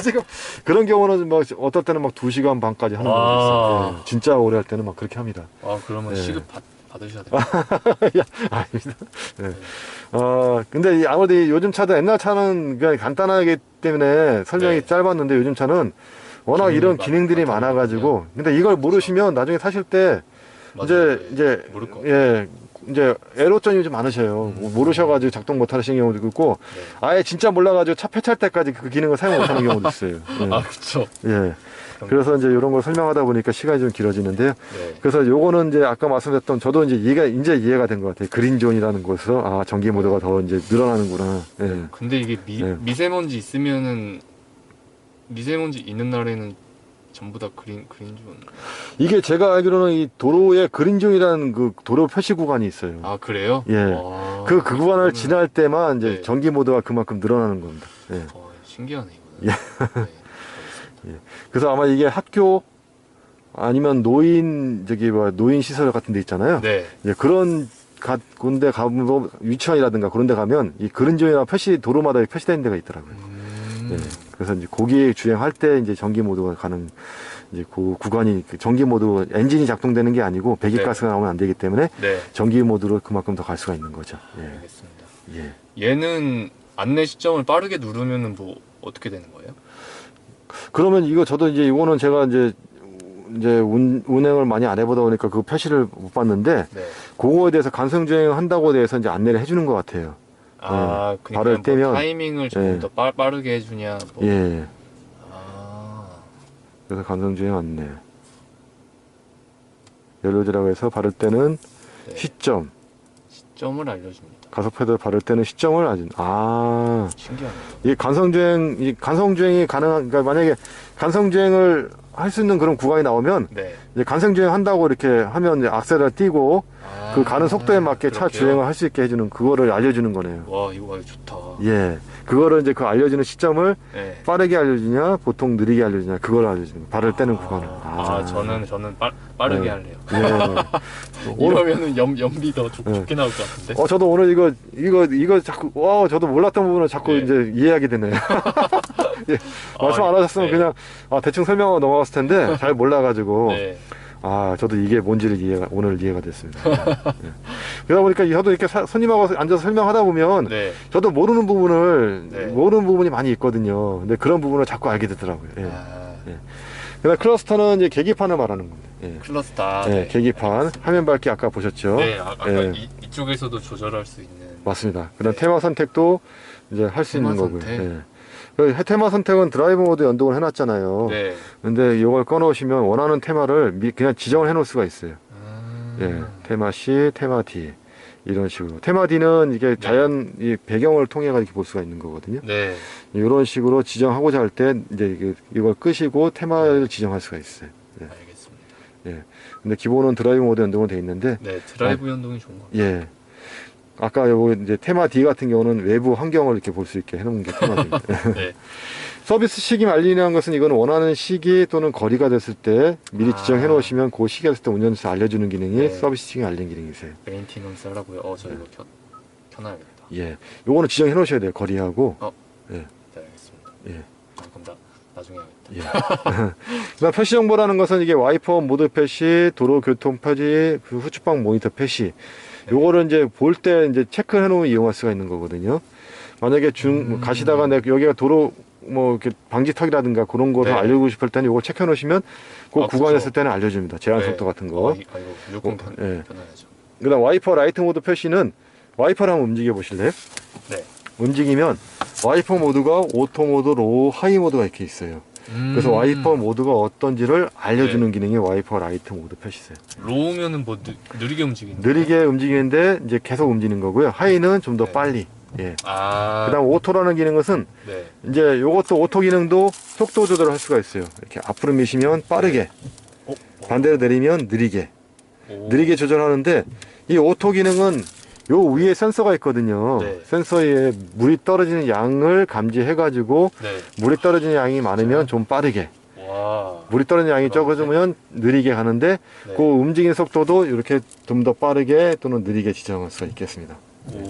지금 그런 경우는 막 어떨 때는 막 2시간 반까지 하는 경우도 있어요. 예. 진짜 오래 할 때는 막 그렇게 합니다. 그러면 예. 시급 받으셔야 돼요. 아닙니다. 네. 근데 아무래도 요즘 차도 옛날 차는 그냥 간단하기 때문에 설명이 네. 짧았는데 요즘 차는 워낙 기능이 이런 기능들이 많다 많아가지고 근데 이걸 모르시면 나중에 사실 때 맞아요. 이제 모를 거. 예 이제 에러점이 좀 많으셔요. 모르셔가지고 작동 못하시는 경우도 있고 네. 아예 진짜 몰라가지고 차 폐차할 때까지 그 기능을 사용 못하는 경우도 있어요. 예. 아 그렇죠. 예. 그래서 이제 이런 걸 설명하다 보니까 시간이 좀 길어지는데요. 네. 그래서 요거는 이제 아까 말씀드렸던 저도 이제 이해가 된 것 같아요. 그린존이라는 곳에서 아 전기 모드가 더 이제 늘어나는구나. 예. 근데 이게 네. 미세먼지 있으면은 미세먼지 있는 날에는 전부 다 그린존. 이게 제가 알기로는 이 도로에 그린존이라는 그 도로 표시 구간이 있어요. 아 그래요? 예. 와, 그 구간을 그거는- 지날 때만 이제 네. 전기 모드가 그만큼 늘어나는 겁니다. 예. 신기하네 이거는. 네, 알겠습니다. 그래서 아마 이게 학교 아니면 노인 노인 시설 같은 데 있잖아요. 네. 예, 그런 군데 가면 유치원이라든가 그런 데 가면 이 그린존이나 도로마다 표시되어 있는 데가 있더라고요. 예. 그래서 이제 거기에 주행할 때 이제 전기 모드가 가는 이제 그 구간이 그 전기 모드 엔진이 작동되는 게 아니고 배기가스가 나오면 안 되기 때문에 네. 전기 모드로 그만큼 더 갈 수가 있는 거죠. 예. 알겠습니다. 예. 얘는 안내 시점을 빠르게 누르면은 뭐 어떻게 되는 거예요? 그러면 저도 이제 이거는 제가 이제 운행을 많이 안 해보다 보니까 그 표시를 못 봤는데 네. 그거에 대해서 간성 주행 한다고 대해서 이제 안내를 해주는 것 같아요. 아, 그러니까 발을 뭐 떼면- 타이밍을 조금 예. 더 빠르게 해주냐. 뭐. 예. 아, 그래서 간성 주행 안내. 연료지라고 해서 바를 때는 네. 시점, 시점을 알려줍니다. 가속 페달 바를 때는 시점을 신기하네요. 이 간성 주행이 가능한, 그러니까 만약에 간성 주행을 할 수 있는 그런 구간이 나오면 네. 이제 간성 주행 한다고 이렇게 하면 이제 악셀을 띄고 아, 그 가는 속도에 맞게 차 그렇게요? 주행을 할 수 있게 해주는 그거를 알려주는 거네요. 와, 이거 아주 좋다. 예. 그거를 이제 그 알려주는 시점을 네. 빠르게 알려주냐, 보통 느리게 알려주냐, 그걸 알려주는 거. 바를 때는 구간을. 저는 빠르게 네. 할래요. 예. 오늘, 이러면은 연비 더 네. 좋게 나올 것 같은데. 저도 오늘 이거 자꾸, 저도 몰랐던 부분을 자꾸 네. 이제 이해하게 되네요. 예. 말씀 안 하셨으면 네. 그냥, 대충 설명하고 넘어갔을 텐데, 잘 몰라가지고, 네. 저도 이게 뭔지를 오늘 이해가 됐습니다. 예. 그러다 보니까 저도 이렇게 손님하고 앉아서 설명하다 보면, 네. 저도 모르는 네. 부분이 많이 있거든요. 근데 그런 부분을 자꾸 알게 되더라고요. 예. 아, 그다음 클러스터는 이제 계기판을 말하는 겁니다. 예. 클러스터. 예, 계기판, 화면 밝기 아까 보셨죠? 네, 아까 예. 이쪽에서도 조절할 수 있는. 맞습니다. 그다음 네. 테마 선택도 이제 할 수 있는 테마 거고요. 선택? 예. 그 테마 선택은 드라이브 모드 연동을 해놨잖아요. 네. 근데 이걸 꺼놓으시면 원하는 테마를 그냥 지정을 해놓을 수가 있어요. 예, 테마 C, 테마 D 이런 식으로. 테마 D는 이게 자연 이 배경을 통해 가지고 이렇게 볼 수가 있는 거거든요. 네. 이런 식으로 지정하고자 할 때 이제 이걸 끄시고 테마를 지정할 수가 있어요. 예. 알겠습니다. 근데 기본은 드라이브 모드 연동은 돼 있는데, 네, 드라이브 연동이 좋은 것 같아요. 예. 아까 요거 이제 테마 D 같은 경우는 외부 환경을 이렇게 볼 수 있게 해놓은 게 테마 D입니다. 네. 서비스 시기 알리는 것은 이거는 원하는 시기 또는 거리가 됐을 때 미리 지정해 놓으시면 그 시기가 됐을 때 운전자 알려주는 기능이 네. 서비스 시기 알리는 기능이세요. 메인티넌스 하라고요. 저 이거 켜놔야겠다. 예. 요거는 지정해 놓으셔야 돼요. 거리하고. 네, 알겠습니다. 예. 그럼 나중에 하겠다. 예. 그다음 표시 정보라는 것은 이게 와이퍼 모드 표시, 도로 교통 표시, 그 후측방 모니터 표시. 요거를 이제 볼 때 이제 체크해 놓으면 이용할 수가 있는 거거든요. 만약에 가시다가 여기가 도로 이렇게 방지턱이라든가 그런 거를 네. 알려주고 싶을 때는 요거 체크해 놓으시면 그 구간에 그쵸. 있을 때는 알려줍니다. 제한 속도 같은 거. 이거 무조건 예. 켜놔야죠. 그다음 와이퍼 라이트 모드 표시는 와이퍼를 한번 움직여 보실래요? 네. 움직이면 와이퍼 모드가 오토 모드, 로우, 하이 모드가 이렇게 있어요. 그래서 와이퍼 모드가 어떤지를 알려주는 기능이 와이퍼 라이트 모드 표시세요. 로우면은 뭐 느리게 움직이는. 느리게 움직이는데 이제 계속 움직이는 거고요. 하이는 좀 더 네. 빨리. 예. 그다음 그다음 오토라는 기능 것은 네. 이제 요것도 오토 기능도 속도 조절을 할 수가 있어요. 이렇게 앞으로 미시면 빠르게, 반대로 내리면 느리게. 느리게 조절하는데 이 오토 기능은 요 위에 센서가 있거든요. 네. 센서에 물이 떨어지는 양을 감지해 가지고 네. 물이 떨어지는 양이 많으면 좀 빠르게, 와. 물이 떨어지는 양이 적어지면 느리게 가는데 네. 그 움직이는 속도도 이렇게 좀 더 빠르게 또는 느리게 지정할 수가 있겠습니다. 오.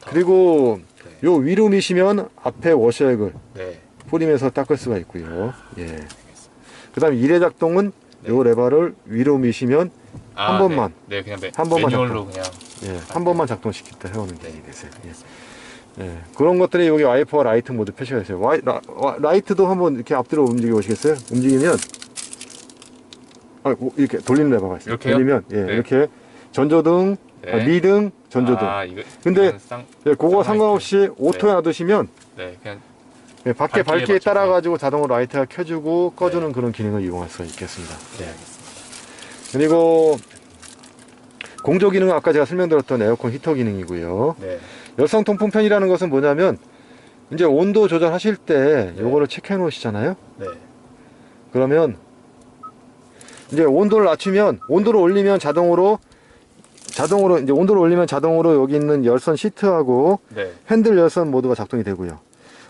그리고 네. 요 위로 미시면 앞에 워셔액을 네. 뿌리면서 닦을 수가 있고요. 예. 그다음 이례 작동은 요 레버를 위로 미시면 한 번만. 네, 그냥 한 번만 매뉴얼로 그냥. 한 번만 작동시킬 때 해오는 기능이 되세요. 예. 예, 그런 것들이 여기 와이퍼와 라이트 모두 표시가 있어요. 라이트도 한번 이렇게 앞뒤로 움직여 보시겠어요? 움직이면 이렇게 돌리는 레버가 있어요. 이렇게요? 돌리면 네. 이렇게 전조등, 네. 미등, 전조등. 근데 이건 그거 상관없이 오토에 네. 놔두시면 네, 그냥 밖에 밝기에 밝기에 맞춰서. 따라 가지고 자동으로 라이트가 켜주고 꺼주는 네. 그런 기능을 이용할 수가 있겠습니다. 네, 알겠습니다. 그리고 공조 기능은 아까 제가 설명드렸던 에어컨 히터 기능이고요. 네. 열성 통풍 팬이라는 것은 뭐냐면 이제 온도 조절하실 때 네. 요거를 체크해 놓으시잖아요. 네. 그러면 이제 온도를 낮추면 온도를 올리면 자동으로 이제 온도를 올리면 자동으로 여기 있는 열선 시트하고 네. 핸들 열선 모두가 작동이 되고요.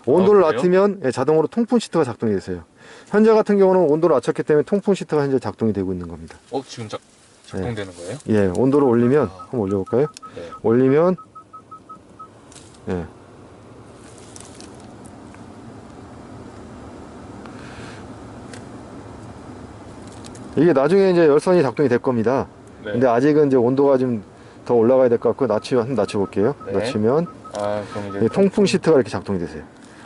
온도를 그래요? 낮추면 자동으로 통풍 시트가 작동이 되세요. 현재 같은 경우는 온도를 낮췄기 때문에 통풍 시트가 현재 작동이 되고 있는 겁니다. 지금 작동되는 거예요? 예, 온도를 올리면 아. 한번 올려볼까요? 네. 올리면 예. 이게 나중에 이제 열선이 작동이 될 겁니다. 네. 근데 아직은 이제 온도가 좀 더 올라가야 될 것 같고 한번 낮춰볼게요. 네. 낮추면 그럼 이제 통풍 시트가 이렇게 작동이 되세요.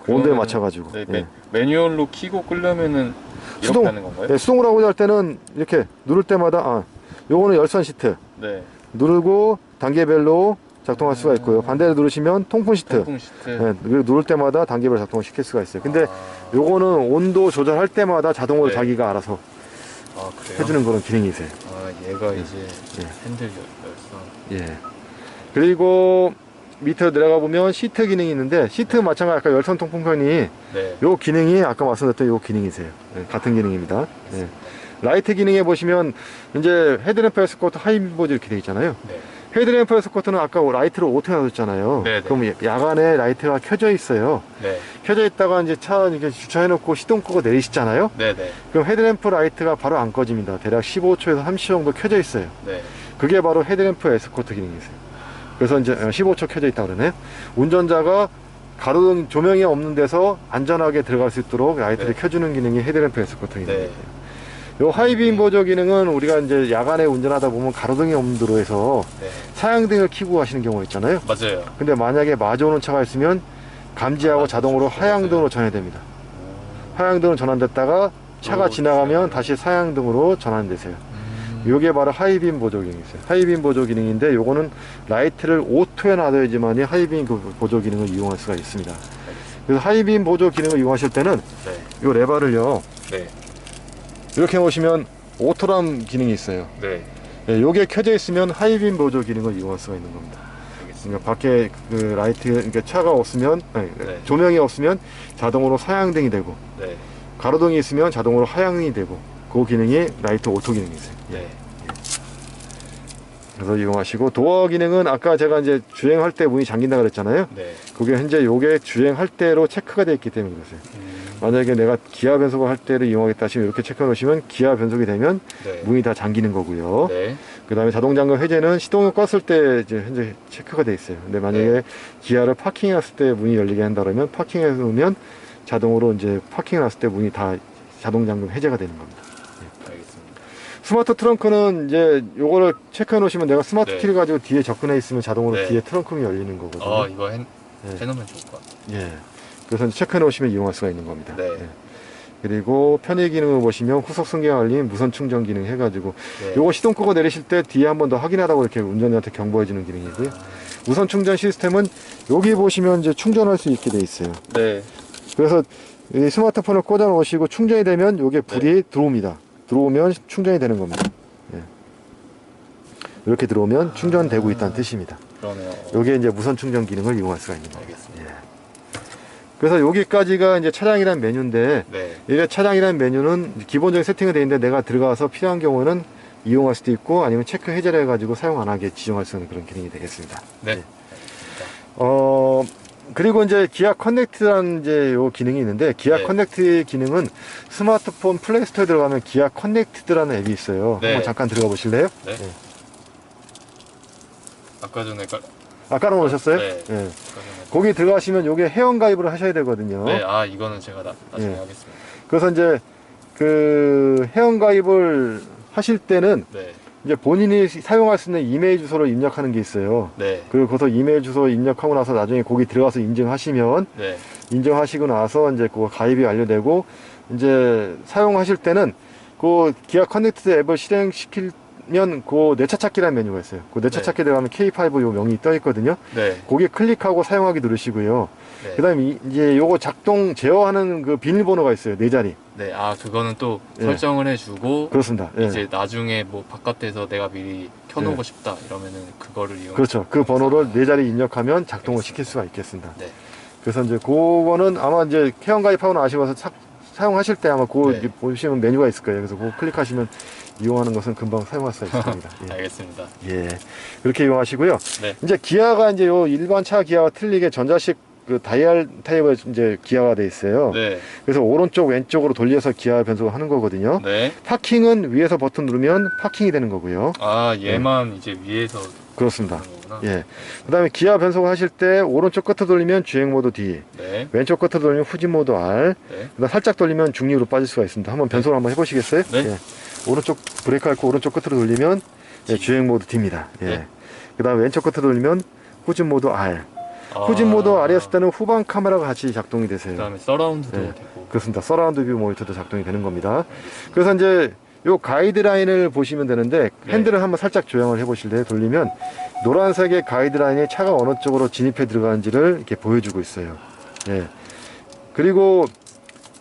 온도에 그러면은- 맞춰가지고. 네, 예. 매뉴얼로 키고 끄려면은 이렇게 수동- 하는 건가요? 예, 수동으로 하고자 할 때는 이렇게 누를 때마다 요거는 열선 시트 네. 누르고 단계별로 작동할 수가 있고요. 반대로 누르시면 통풍 시트. 통풍 시트. 예, 그리고 누를 때마다 단계별로 작동을 시킬 수가 있어요. 근데 아, 요거는 온도 조절할 때마다 자동으로 네. 자기가 알아서 그래요? 해주는 그런 기능이 있어요. 얘가 이제 예. 핸들 열선. 예. 그리고 밑으로 내려가 보면 시트 기능이 있는데 시트 마찬가지 아까 열선 통풍편이 네. 요 기능이 아까 말씀드렸던 요 기능이세요. 예, 같은 기능입니다. 예. 라이트 기능에 보시면 이제 헤드램프 에스코트 하이비보드 이렇게 돼 있잖아요. 네. 헤드램프 에스코트는 아까 라이트를 오토에 놔뒀잖아요. 네네. 그럼 야간에 라이트가 켜져 있어요. 네. 켜져 있다가 이제 차 이렇게 주차해놓고 시동 끄고 내리시잖아요. 네네. 그럼 헤드램프 라이트가 바로 안 꺼집니다. 대략 15초에서 30초 정도 켜져 있어요. 네. 그게 바로 헤드램프 에스코트 기능이세요. 그래서 이제 15초 켜져 있다 그러네. 운전자가 가로등 조명이 없는 데서 안전하게 들어갈 수 있도록 라이트를 네. 켜주는 기능이 헤드램프 에스코트 네. 기능이에요. 요 하이빔 보조 기능은 우리가 이제 야간에 운전하다 보면 가로등이 없는 도로에서 네. 사양등을 켜고 하시는 경우가 있잖아요. 맞아요. 근데 만약에 마주오는 차가 있으면 감지하고 자동으로 하양등으로 전환됩니다. 하양등으로 전환됐다가 차가 지나가면 다시 사양등으로 전환되세요. 요게 바로 하이빔 보조 기능이 있어요. 하이빔 보조 기능인데 요거는 라이트를 오토에 놔둬야지만이 하이빔 보조 기능을 이용할 수가 있습니다. 그래서 하이빔 보조 기능을 이용하실 때는 네. 요 레버를요 네. 이렇게 놓으시면 오토람 기능이 있어요. 네. 예, 요게 켜져 있으면 하이빔 보조 기능을 이용할 수가 있는 겁니다. 알겠습니다. 그러니까 밖에 그 라이트, 그러니까 차가 없으면, 아니, 네. 조명이 없으면 자동으로 사양등이 되고, 네. 가로등이 있으면 자동으로 하양등이 되고, 그 기능이 라이트 오토 기능이 있어요. 네. 그래서 이용하시고, 도어 기능은 아까 제가 이제 주행할 때 문이 잠긴다 그랬잖아요. 네. 그게 현재 요게 주행할 때로 체크가 되어 있기 때문에 그러세요. 만약에 내가 기아 변속을 할 때를 이용하겠다 하시면 이렇게 체크해 놓으시면 기아 변속이 되면 네. 문이 다 잠기는 거고요. 네. 그 다음에 자동 잠금 해제는 시동을 껐을 때 이제 현재 체크가 돼 있어요. 근데 만약에 네. 기아를 파킹했을 때 문이 열리게 한다 그러면 파킹해 놓으면 자동으로 이제 파킹을 했을 때 문이 다 자동 잠금 해제가 되는 겁니다. 알겠습니다. 스마트 트렁크는 이제 요거를 체크해 놓으시면 내가 스마트 네. 키를 가지고 뒤에 접근해 있으면 자동으로 네. 뒤에 트렁크가 열리는 거거든요. 이거 네. 해놓으면 좋을 것 같아요. 예. 그래서 이제 체크해 놓으시면 이용할 수가 있는 겁니다. 네. 예. 그리고 편의 기능을 보시면 후속 승객 알림, 무선 충전 기능 해가지고 네. 요거 시동 끄고 내리실 때 뒤에 한 번 더 확인하라고 이렇게 운전자한테 경보해 주는 기능이고요. 무선 충전 시스템은 여기 보시면 이제 충전할 수 있게 돼 있어요. 네. 그래서 이 스마트폰을 꽂아 놓으시고 충전이 되면 요게 불이 들어옵니다. 들어오면 충전이 되는 겁니다. 예. 이렇게 들어오면 충전되고 있다는 뜻입니다. 그러네요. 요게 이제 무선 충전 기능을 이용할 수가 있는 겁니다. 알겠습니다. 예. 그래서 여기까지가 이제 차량이란 메뉴인데 네. 이게 차량이라는 메뉴는 기본적인 세팅이 되어 있는데 내가 들어가서 필요한 경우는 이용할 수도 있고 아니면 체크 해제를 해가지고 사용 안 하게 지정할 수 있는 그런 기능이 되겠습니다. 네. 네. 그리고 이제 기아 커넥트라는 이제 요 기능이 있는데 기아 네. 커넥트 기능은 스마트폰 플레이스토어에 들어가면 기아 커넥트라는 앱이 있어요. 네. 한번 잠깐 들어가 보실래요? 네. 네. 아까 전에 깔아놓으셨어요? 네. 네. 아까 전에 거기 들어가시면 요게 회원 가입을 하셔야 되거든요. 네. 이거는 제가 나중에 예. 하겠습니다. 그래서 이제 그 회원 가입을 하실 때는 네. 이제 본인이 사용할 수 있는 이메일 주소를 입력하는 게 있어요. 네. 그리고 거기서 이메일 주소 입력하고 나서 나중에 거기 들어가서 인증하시면 네. 인증하시고 나서 이제 그거 가입이 완료되고 이제 사용하실 때는 그 기아 커넥트 앱을 실행시키면 그 내 차 찾기라는 메뉴가 있어요. 그 내 차 네. 찾기 들어가면 K5 요 명이 떠 있거든요. 네. 거기에 클릭하고 사용하기 누르시고요. 네. 그다음에 이제 요거 작동 제어하는 그 비밀번호가 있어요. 네 자리. 네. 아, 그거는 또 예. 설정을 해주고 그렇습니다. 예. 이제 나중에 뭐 바깥에서 내가 미리 켜놓고 예. 싶다 이러면은 그거를 이용. 그렇죠. 그 번호를 네 자리 입력하면 작동을 시킬 수가 있겠습니다. 네. 그래서 이제 그거는 아마 이제 회원 가입하고 나시고서 사용하실 때 아마 그 네. 보시면 메뉴가 있을 거예요. 그래서 그거 클릭하시면 이용하는 것은 금방 사용할 수가 있을 겁니다. 예. 알겠습니다. 예. 그렇게 이용하시고요. 네. 이제 기아가 이제 요 일반 차 기아와 틀리게 전자식 그 다이얼 타입의 이제 기아가 돼 있어요. 네. 그래서 오른쪽 왼쪽으로 돌려서 기아 변속을 하는 거거든요. 네. 파킹은 위에서 버튼 누르면 파킹이 되는 거고요. 아, 얘만 이제 위에서 그렇습니다. 하는 거구나. 예. 그다음에 기아 변속을 하실 때 오른쪽 끝으로 돌리면 주행 모드 D, 네. 왼쪽 끝으로 돌리면 후진 모드 R, 네. 그다음 살짝 돌리면 중립으로 빠질 수가 있습니다. 한번 변속을 한번 해보시겠어요? 네. 예. 오른쪽 브레이크 밟고 오른쪽 끝으로 돌리면 예, 주행 모드 D입니다. 예. 네. 그다음 왼쪽 끝으로 돌리면 후진 모드 R. 아, 후진 모드 R에 했을 때는 후방 카메라가 같이 작동이 되세요. 그다음에 서라운드도 네. 되고. 그렇습니다. 서라운드 뷰 모니터도 작동이 되는 겁니다. 그래서 이제 요 가이드라인을 보시면 되는데 네. 핸들을 한번 살짝 조정을 해 보실래요? 돌리면 노란색의 가이드라인에 차가 어느 쪽으로 진입해 들어가는지를 이렇게 보여주고 있어요. 예. 그리고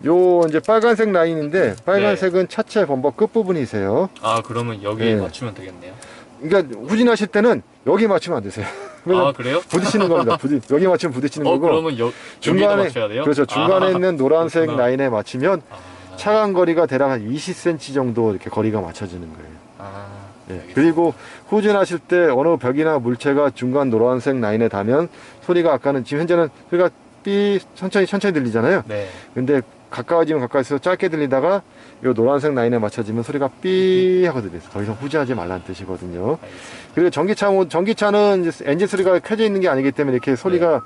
요 이제 빨간색 라인인데 빨간색은 차체 범버 끝부분이세요. 아, 그러면 여기에 네. 맞추면 되겠네요. 그러니까 후진하실 때는 여기 맞추면 안 되세요. 아, 그래요? 부딪히는 겁니다. 여기 맞추면 부딪히는 거고 그러면 여기다 중간에 맞춰야 돼요? 그렇죠. 중간에 있는 노란색 그렇구나. 라인에 맞추면 아, 차간 거리가 대략 한 20cm 정도 이렇게 거리가 맞춰지는 거예요. 아, 예. 알겠습니다. 그리고 후진하실 때 어느 벽이나 물체가 중간 노란색 라인에 닿으면 소리가 아까는 지금 현재는 소리가 삐 천천히 들리잖아요. 네. 근데 가까워지면 가까워서 짧게 들리다가 요 노란색 라인에 맞춰지면 소리가 삐 하고 들려요. 더 이상 후진하지 말라는 뜻이거든요. 알겠습니다. 그리고 전기차는 이제 엔진 소리가 켜져 있는 게 아니기 때문에 이렇게 소리가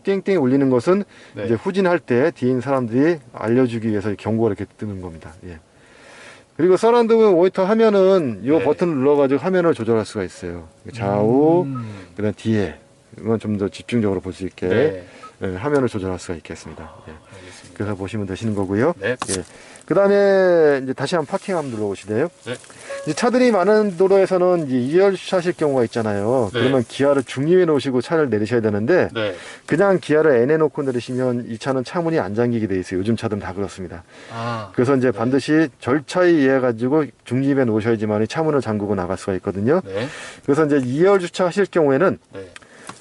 띵띵 울리는 것은 네. 이제 후진할 때 뒤에 있는 사람들이 알려주기 위해서 경고가 이렇게 뜨는 겁니다. 예. 그리고 서라운드 모니터 화면은 이 네. 버튼을 눌러가지고 화면을 조절할 수가 있어요. 좌우, 그다음 뒤에 이건 좀 더 집중적으로 볼 수 있게 네. 예, 화면을 조절할 수가 있겠습니다. 예. 알겠습니다. 그래서 보시면 되시는 거고요. 네. 예. 그 다음에 이제 다시 한번 파킹 한번 눌러보시대요. 네. 이제 차들이 많은 도로에서는 이제 2열 주차하실 경우가 있잖아요. 네. 그러면 기아를 중립에 놓으시고 차를 내리셔야 되는데 네. 그냥 기아를 N에 놓고 내리시면 이 차는 차문이 안 잠기게 돼 있어요. 요즘 차들은 다 그렇습니다. 아, 그래서 이제 반드시 절차에 의해 가지고 중립에 놓으셔야지만 차문을 잠그고 나갈 수가 있거든요. 네. 그래서 이제 2열 주차하실 경우에는 네.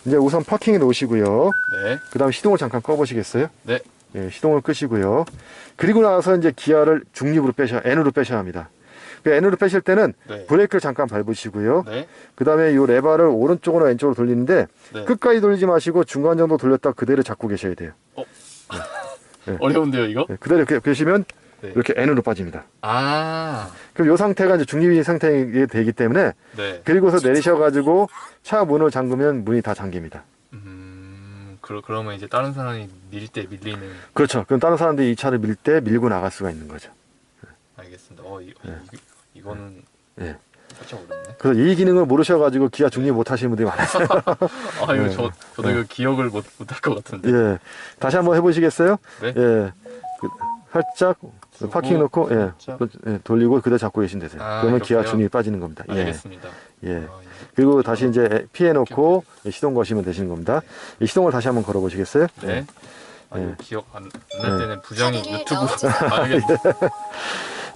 이제 우선 파킹에 놓으시고요. 네. 그 다음 시동을 잠깐 꺼보시겠어요? 네. 예, 시동을 끄시고요. 그리고 나서 이제 기아를 중립으로 N으로 빼셔야 합니다. 그 N으로 빼실 때는 네. 브레이크를 잠깐 밟으시고요. 네. 그 다음에 이 레바를 오른쪽으로 왼쪽으로 돌리는데 네. 끝까지 돌리지 마시고 중간 정도 돌렸다 그대로 잡고 계셔야 돼요. 네. 어려운데요, 이거? 네, 그대로 이렇게 계시면 네. 이렇게 N으로 빠집니다. 아, 그럼 이 상태가 이제 중립인 상태에 되기 때문에 네. 그리고서 내리셔가지고 차 문을 잠그면 문이 다 잠깁니다. 그러면 이제 다른 사람이 밀 때 밀리는. 그렇죠. 그럼 다른 사람들이 이 차를 밀 때 밀고 나갈 수가 있는 거죠. 알겠습니다. 네. 이거는 예. 살짝 어렵네. 그래서 이 기능을 모르셔가지고 기아 중립 못 하시는 분들이 많아요. 아, 이거 네. 저도 네. 이거 기억을 못할 것 같은데. 예. 다시 한번 해보시겠어요? 네. 예. 살짝 주고, 파킹 놓고, 예. 살짝. 돌리고 그대로 잡고 계시면 되세요. 아, 그러면 기아 이렇게요? 중립이 빠지는 겁니다. 예. 알겠습니다. 예. 아, 그리고 다시 이제 피해 놓고 시동 거시면 되시는 겁니다. 이 시동을 다시 한번 걸어보시겠어요? 네. 아, 이거 네. 기억 안 날 때는 부장이 유튜브 알겠네.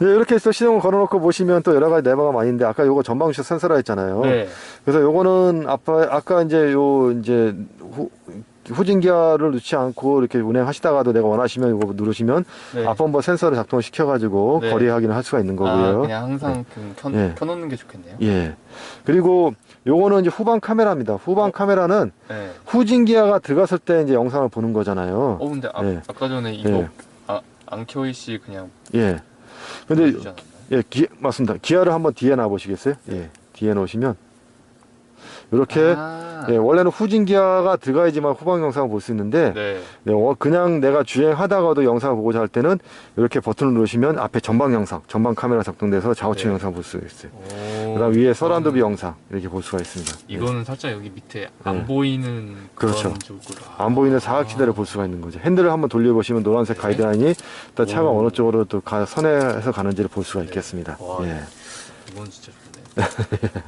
네, 이렇게 해서 시동을 걸어놓고 보시면 또 여러 가지 레버가 많이 있는데 아까 요거 전방 주차 센서라 했잖아요. 네. 그래서 요거는 아까 이제 후진 기아를 넣지 않고 이렇게 운행하시다가도 내가 원하시면 이거 누르시면 네. 앞범버 센서를 작동을 시켜가지고 네. 거리 확인을 할 수가 있는 아, 거고요. 그냥 항상 네. 켜놓는 게 좋겠네요. 예. 그리고 요거는 이제 후방 카메라입니다. 후방 카메라는 네. 후진 기아가 들어갔을 때 이제 영상을 보는 거잖아요. 근데 네. 아까 전에 이거 네. 안켜이 씨 그냥 예. 근데 보여주지 않았나요? 예, 맞습니다. 기아를 한번 뒤에 놔 보시겠어요? 예. 뒤에 놓으시면 이렇게 예, 원래는 후진 기어가 들어가야지만 후방 영상을 볼 수 있는데 네. 네, 그냥 내가 주행하다가도 영상을 보고자 할 때는 이렇게 버튼을 누르시면 앞에 전방 영상, 전방 카메라 작동돼서 좌우측 네. 영상 볼 수 있어요. 오. 그다음 위에 서라운드 뷰 영상 이렇게 볼 수가 있습니다. 이거는 살짝 여기 밑에 안 네. 보이는 그렇죠. 그런 쪽으로. 안 보이는 사각지대를 볼 수가 있는 거죠. 핸들을 한번 돌려보시면 노란색 네. 가이드라인이 또 차가 오. 어느 쪽으로 또 선회해서 가는지를 볼 수가 있겠습니다. 와, 예. 이건 진짜 좋네.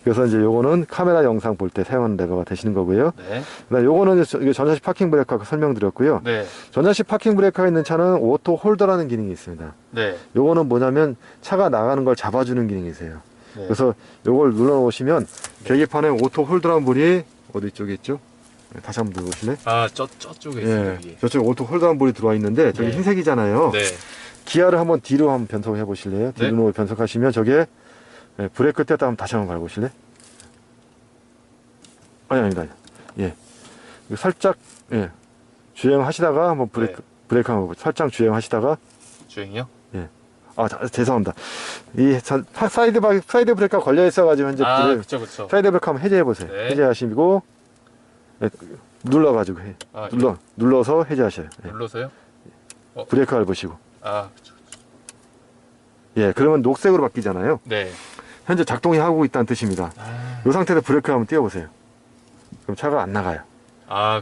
그래서 이제 요거는 카메라 영상 볼 때 사용하는 레버가 되시는 거고요. 네. 그다음 요거는 이게 전자식 파킹 브레이크가 설명드렸고요. 네. 전자식 파킹 브레이크가 있는 차는 오토 홀더라는 기능이 있습니다. 네. 요거는 뭐냐면 차가 나가는 걸 잡아주는 기능이세요. 네. 그래서 요걸 눌러놓으시면 계기판에 오토 홀더라는 불이 어디 쪽에 있죠? 네, 다시 한번 눌러보실래요? 아, 저쪽에 있어요, 예, 여기. 저쪽에 오토 홀더라는 불이 들어와 있는데 저기 네. 흰색이잖아요. 네. 기아를 한번 뒤로 한번 변속을 해보실래요? 네. 뒤로 변속하시면 저게 예, 브레이크 뗐다 한번 다시 한번 밟으실래요? 아닙니다. 예. 이거 살짝, 예. 주행하시다가 한번 브레이크 한번 보고, 살짝 주행하시다가, 주행이요? 아, 죄송합니다. 사이드 브레이크가 걸려 있어가지고, 현재 그쵸. 사이드 브레이크 한번 해제해보세요. 네. 해제하시고, 예, 눌러가지고 아, 눌러서 해제하셔요. 예. 눌러서요? 브레이크 밟으시고. 아, 그쵸. 예, 그러면 녹색으로 바뀌잖아요. 네. 현재 작동이 하고 있다는 뜻입니다. 아, 이 상태에서 브레이크 한번 띄워보세요. 그럼 차가 안 나가요.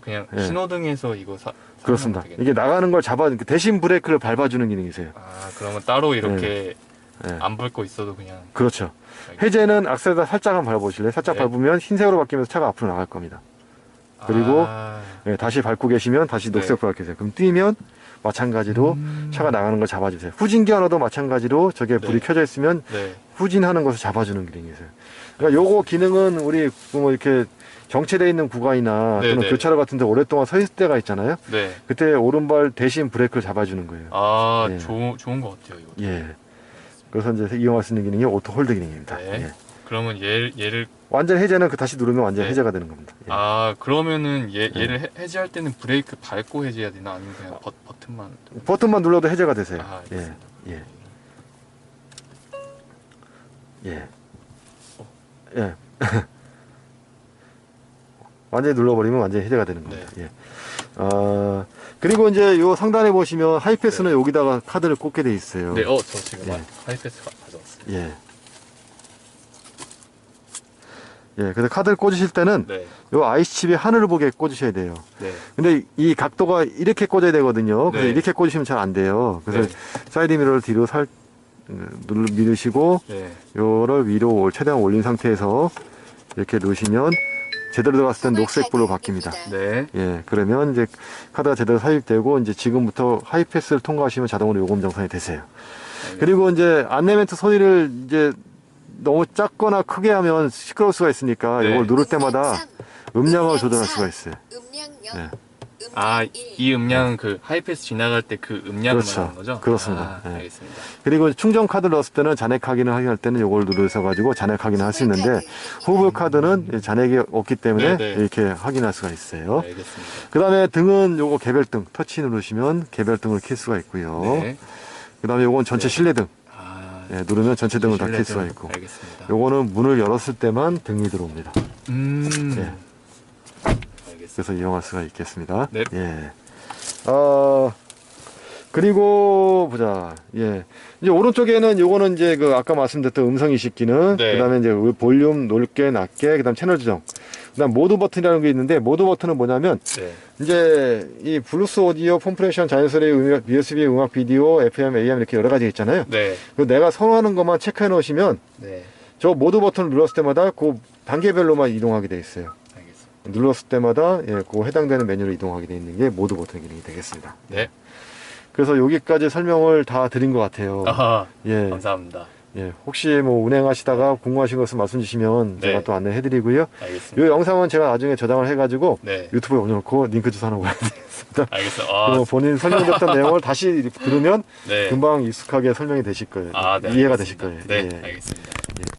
그냥 예. 신호등에서 이거 그렇습니다. 되겠네요. 이게 나가는 걸 대신 브레이크를 밟아주는 기능이세요. 그러면 따로 이렇게 예. 안 밟고 있어도 그냥. 그렇죠. 해제는 악셀에다 살짝 한번 밟아보실래요? 살짝 네. 밟으면 흰색으로 바뀌면서 차가 앞으로 나갈 겁니다. 그리고 예, 다시 밟고 계시면 다시 녹색으로 바뀌세요. 그럼 뛰면 마찬가지로 차가 나가는 걸 잡아주세요. 후진 기어도 마찬가지로 저게 불이 네. 켜져 있으면 네. 후진하는 것을 잡아주는 기능이세요. 그러니까 요거 기능은 우리 뭐 이렇게 정체되어 있는 구간이나 네, 또는 네. 교차로 같은 데 오랫동안 서 있을 때가 있잖아요. 네. 그때 오른발 대신 브레이크를 잡아주는 거예요. 예. 좋은 것 같아요, 이거. 예. 그래서 이제 이용할 수 있는 기능이 오토 홀드 기능입니다. 네. 예. 그러면 얘를 완전 해제는 다시 누르면 완전 네. 해제가 되는 겁니다. 예. 그러면은 얘를 해제할 때는 브레이크 밟고 해제해야 되나 아니면 그냥 버튼만. 버튼만 눌러도 해제가 되세요. 예. 알겠습니다. 예. 예. 예. 완전히 눌러버리면 완전히 해제가 되는 겁니다. 네. 예. 그리고 이제 요 상단에 보시면 하이패스는 여기다가 카드를 꽂게 돼 있어요. 네, 저 지금 예. 하이패스 가져왔어요. 예. 예, 그래서 카드를 꽂으실 때는 네. 요 아이스 칩이 하늘을 보게 꽂으셔야 돼요. 네. 근데 이 각도가 이렇게 꽂아야 되거든요. 그래서 네. 이렇게 꽂으시면 잘 안 돼요. 그래서 네. 사이드 미러를 뒤로 밀으시고 네. 요를 위로 최대한 올린 상태에서 이렇게 놓으시면 제대로 들어갔을 땐 녹색불로 바뀝니다. 네. 예, 그러면 이제 카드가 제대로 삽입되고 이제 지금부터 하이패스를 통과하시면 자동으로 요금 정산이 되세요. 그리고 이제 안내멘트 소리를 이제 너무 작거나 크게 하면 시끄러울 수가 있으니까 네. 이걸 누를 때마다 음량을 조절할 수가 있어요. 예. 이 음량은 그 하이패스 지나갈 때 그 음량을 그렇죠. 말하는 거죠? 그렇습니다. 예. 알겠습니다. 그리고 충전 카드를 넣었을 때는 잔액 확인을 확인할 때는 이걸 누르셔 가지고 잔액 확인을 할 수 있는데 후불 카드는 잔액이 없기 때문에 네, 네. 이렇게 확인할 수가 있어요. 알겠습니다. 그 다음에 등은 요거 개별등 터치 누르시면 개별등을 켤 수가 있고요. 네. 그 다음에 요건 전체 네. 실내등. 예, 누르면 전체 등을 다 켤 실내등. 수가 있고. 알겠습니다. 요거는 문을 열었을 때만 등이 들어옵니다. 예. 알겠습니다. 그래서 이용할 수가 있겠습니다. 네. 예. 그리고 보자. 예. 이제 오른쪽에는 요거는 이제 그 아까 말씀드렸던 음성 인식 기능, 네. 그다음에 이제 볼륨 높게 낮게, 그다음 채널 조정. 그다음 모드 버튼이라는 게 있는데 모드 버튼은 뭐냐면 네. 이제 이 블루스 오디오, 폼프레션, 자연스레 USB 음악, 비디오, FM, AM 이렇게 여러 가지 있잖아요. 네. 그 내가 선호하는 것만 체크해 놓으시면 네. 저 모드 버튼을 눌렀을 때마다 그 단계별로만 이동하게 돼 있어요. 알겠습니다. 눌렀을 때마다 그 해당되는 메뉴로 이동하게 돼 있는 게 모드 버튼 기능이 되겠습니다. 네. 그래서 여기까지 설명을 다 드린 것 같아요. 아하, 예, 감사합니다. 예. 혹시 뭐 운행하시다가 궁금하신 것을 말씀 주시면 네. 제가 또 안내해드리고요. 알겠습니다. 이 영상은 제가 나중에 저장을 해가지고 네. 유튜브에 올려놓고 링크 주소 하나 올려드리겠습니다. 알겠습니다. 그리고 본인 설명드렸던 내용을 다시 들으면 네. 금방 익숙하게 설명이 되실 거예요. 네, 이해가 알겠습니다. 되실 거예요. 네, 예. 알겠습니다.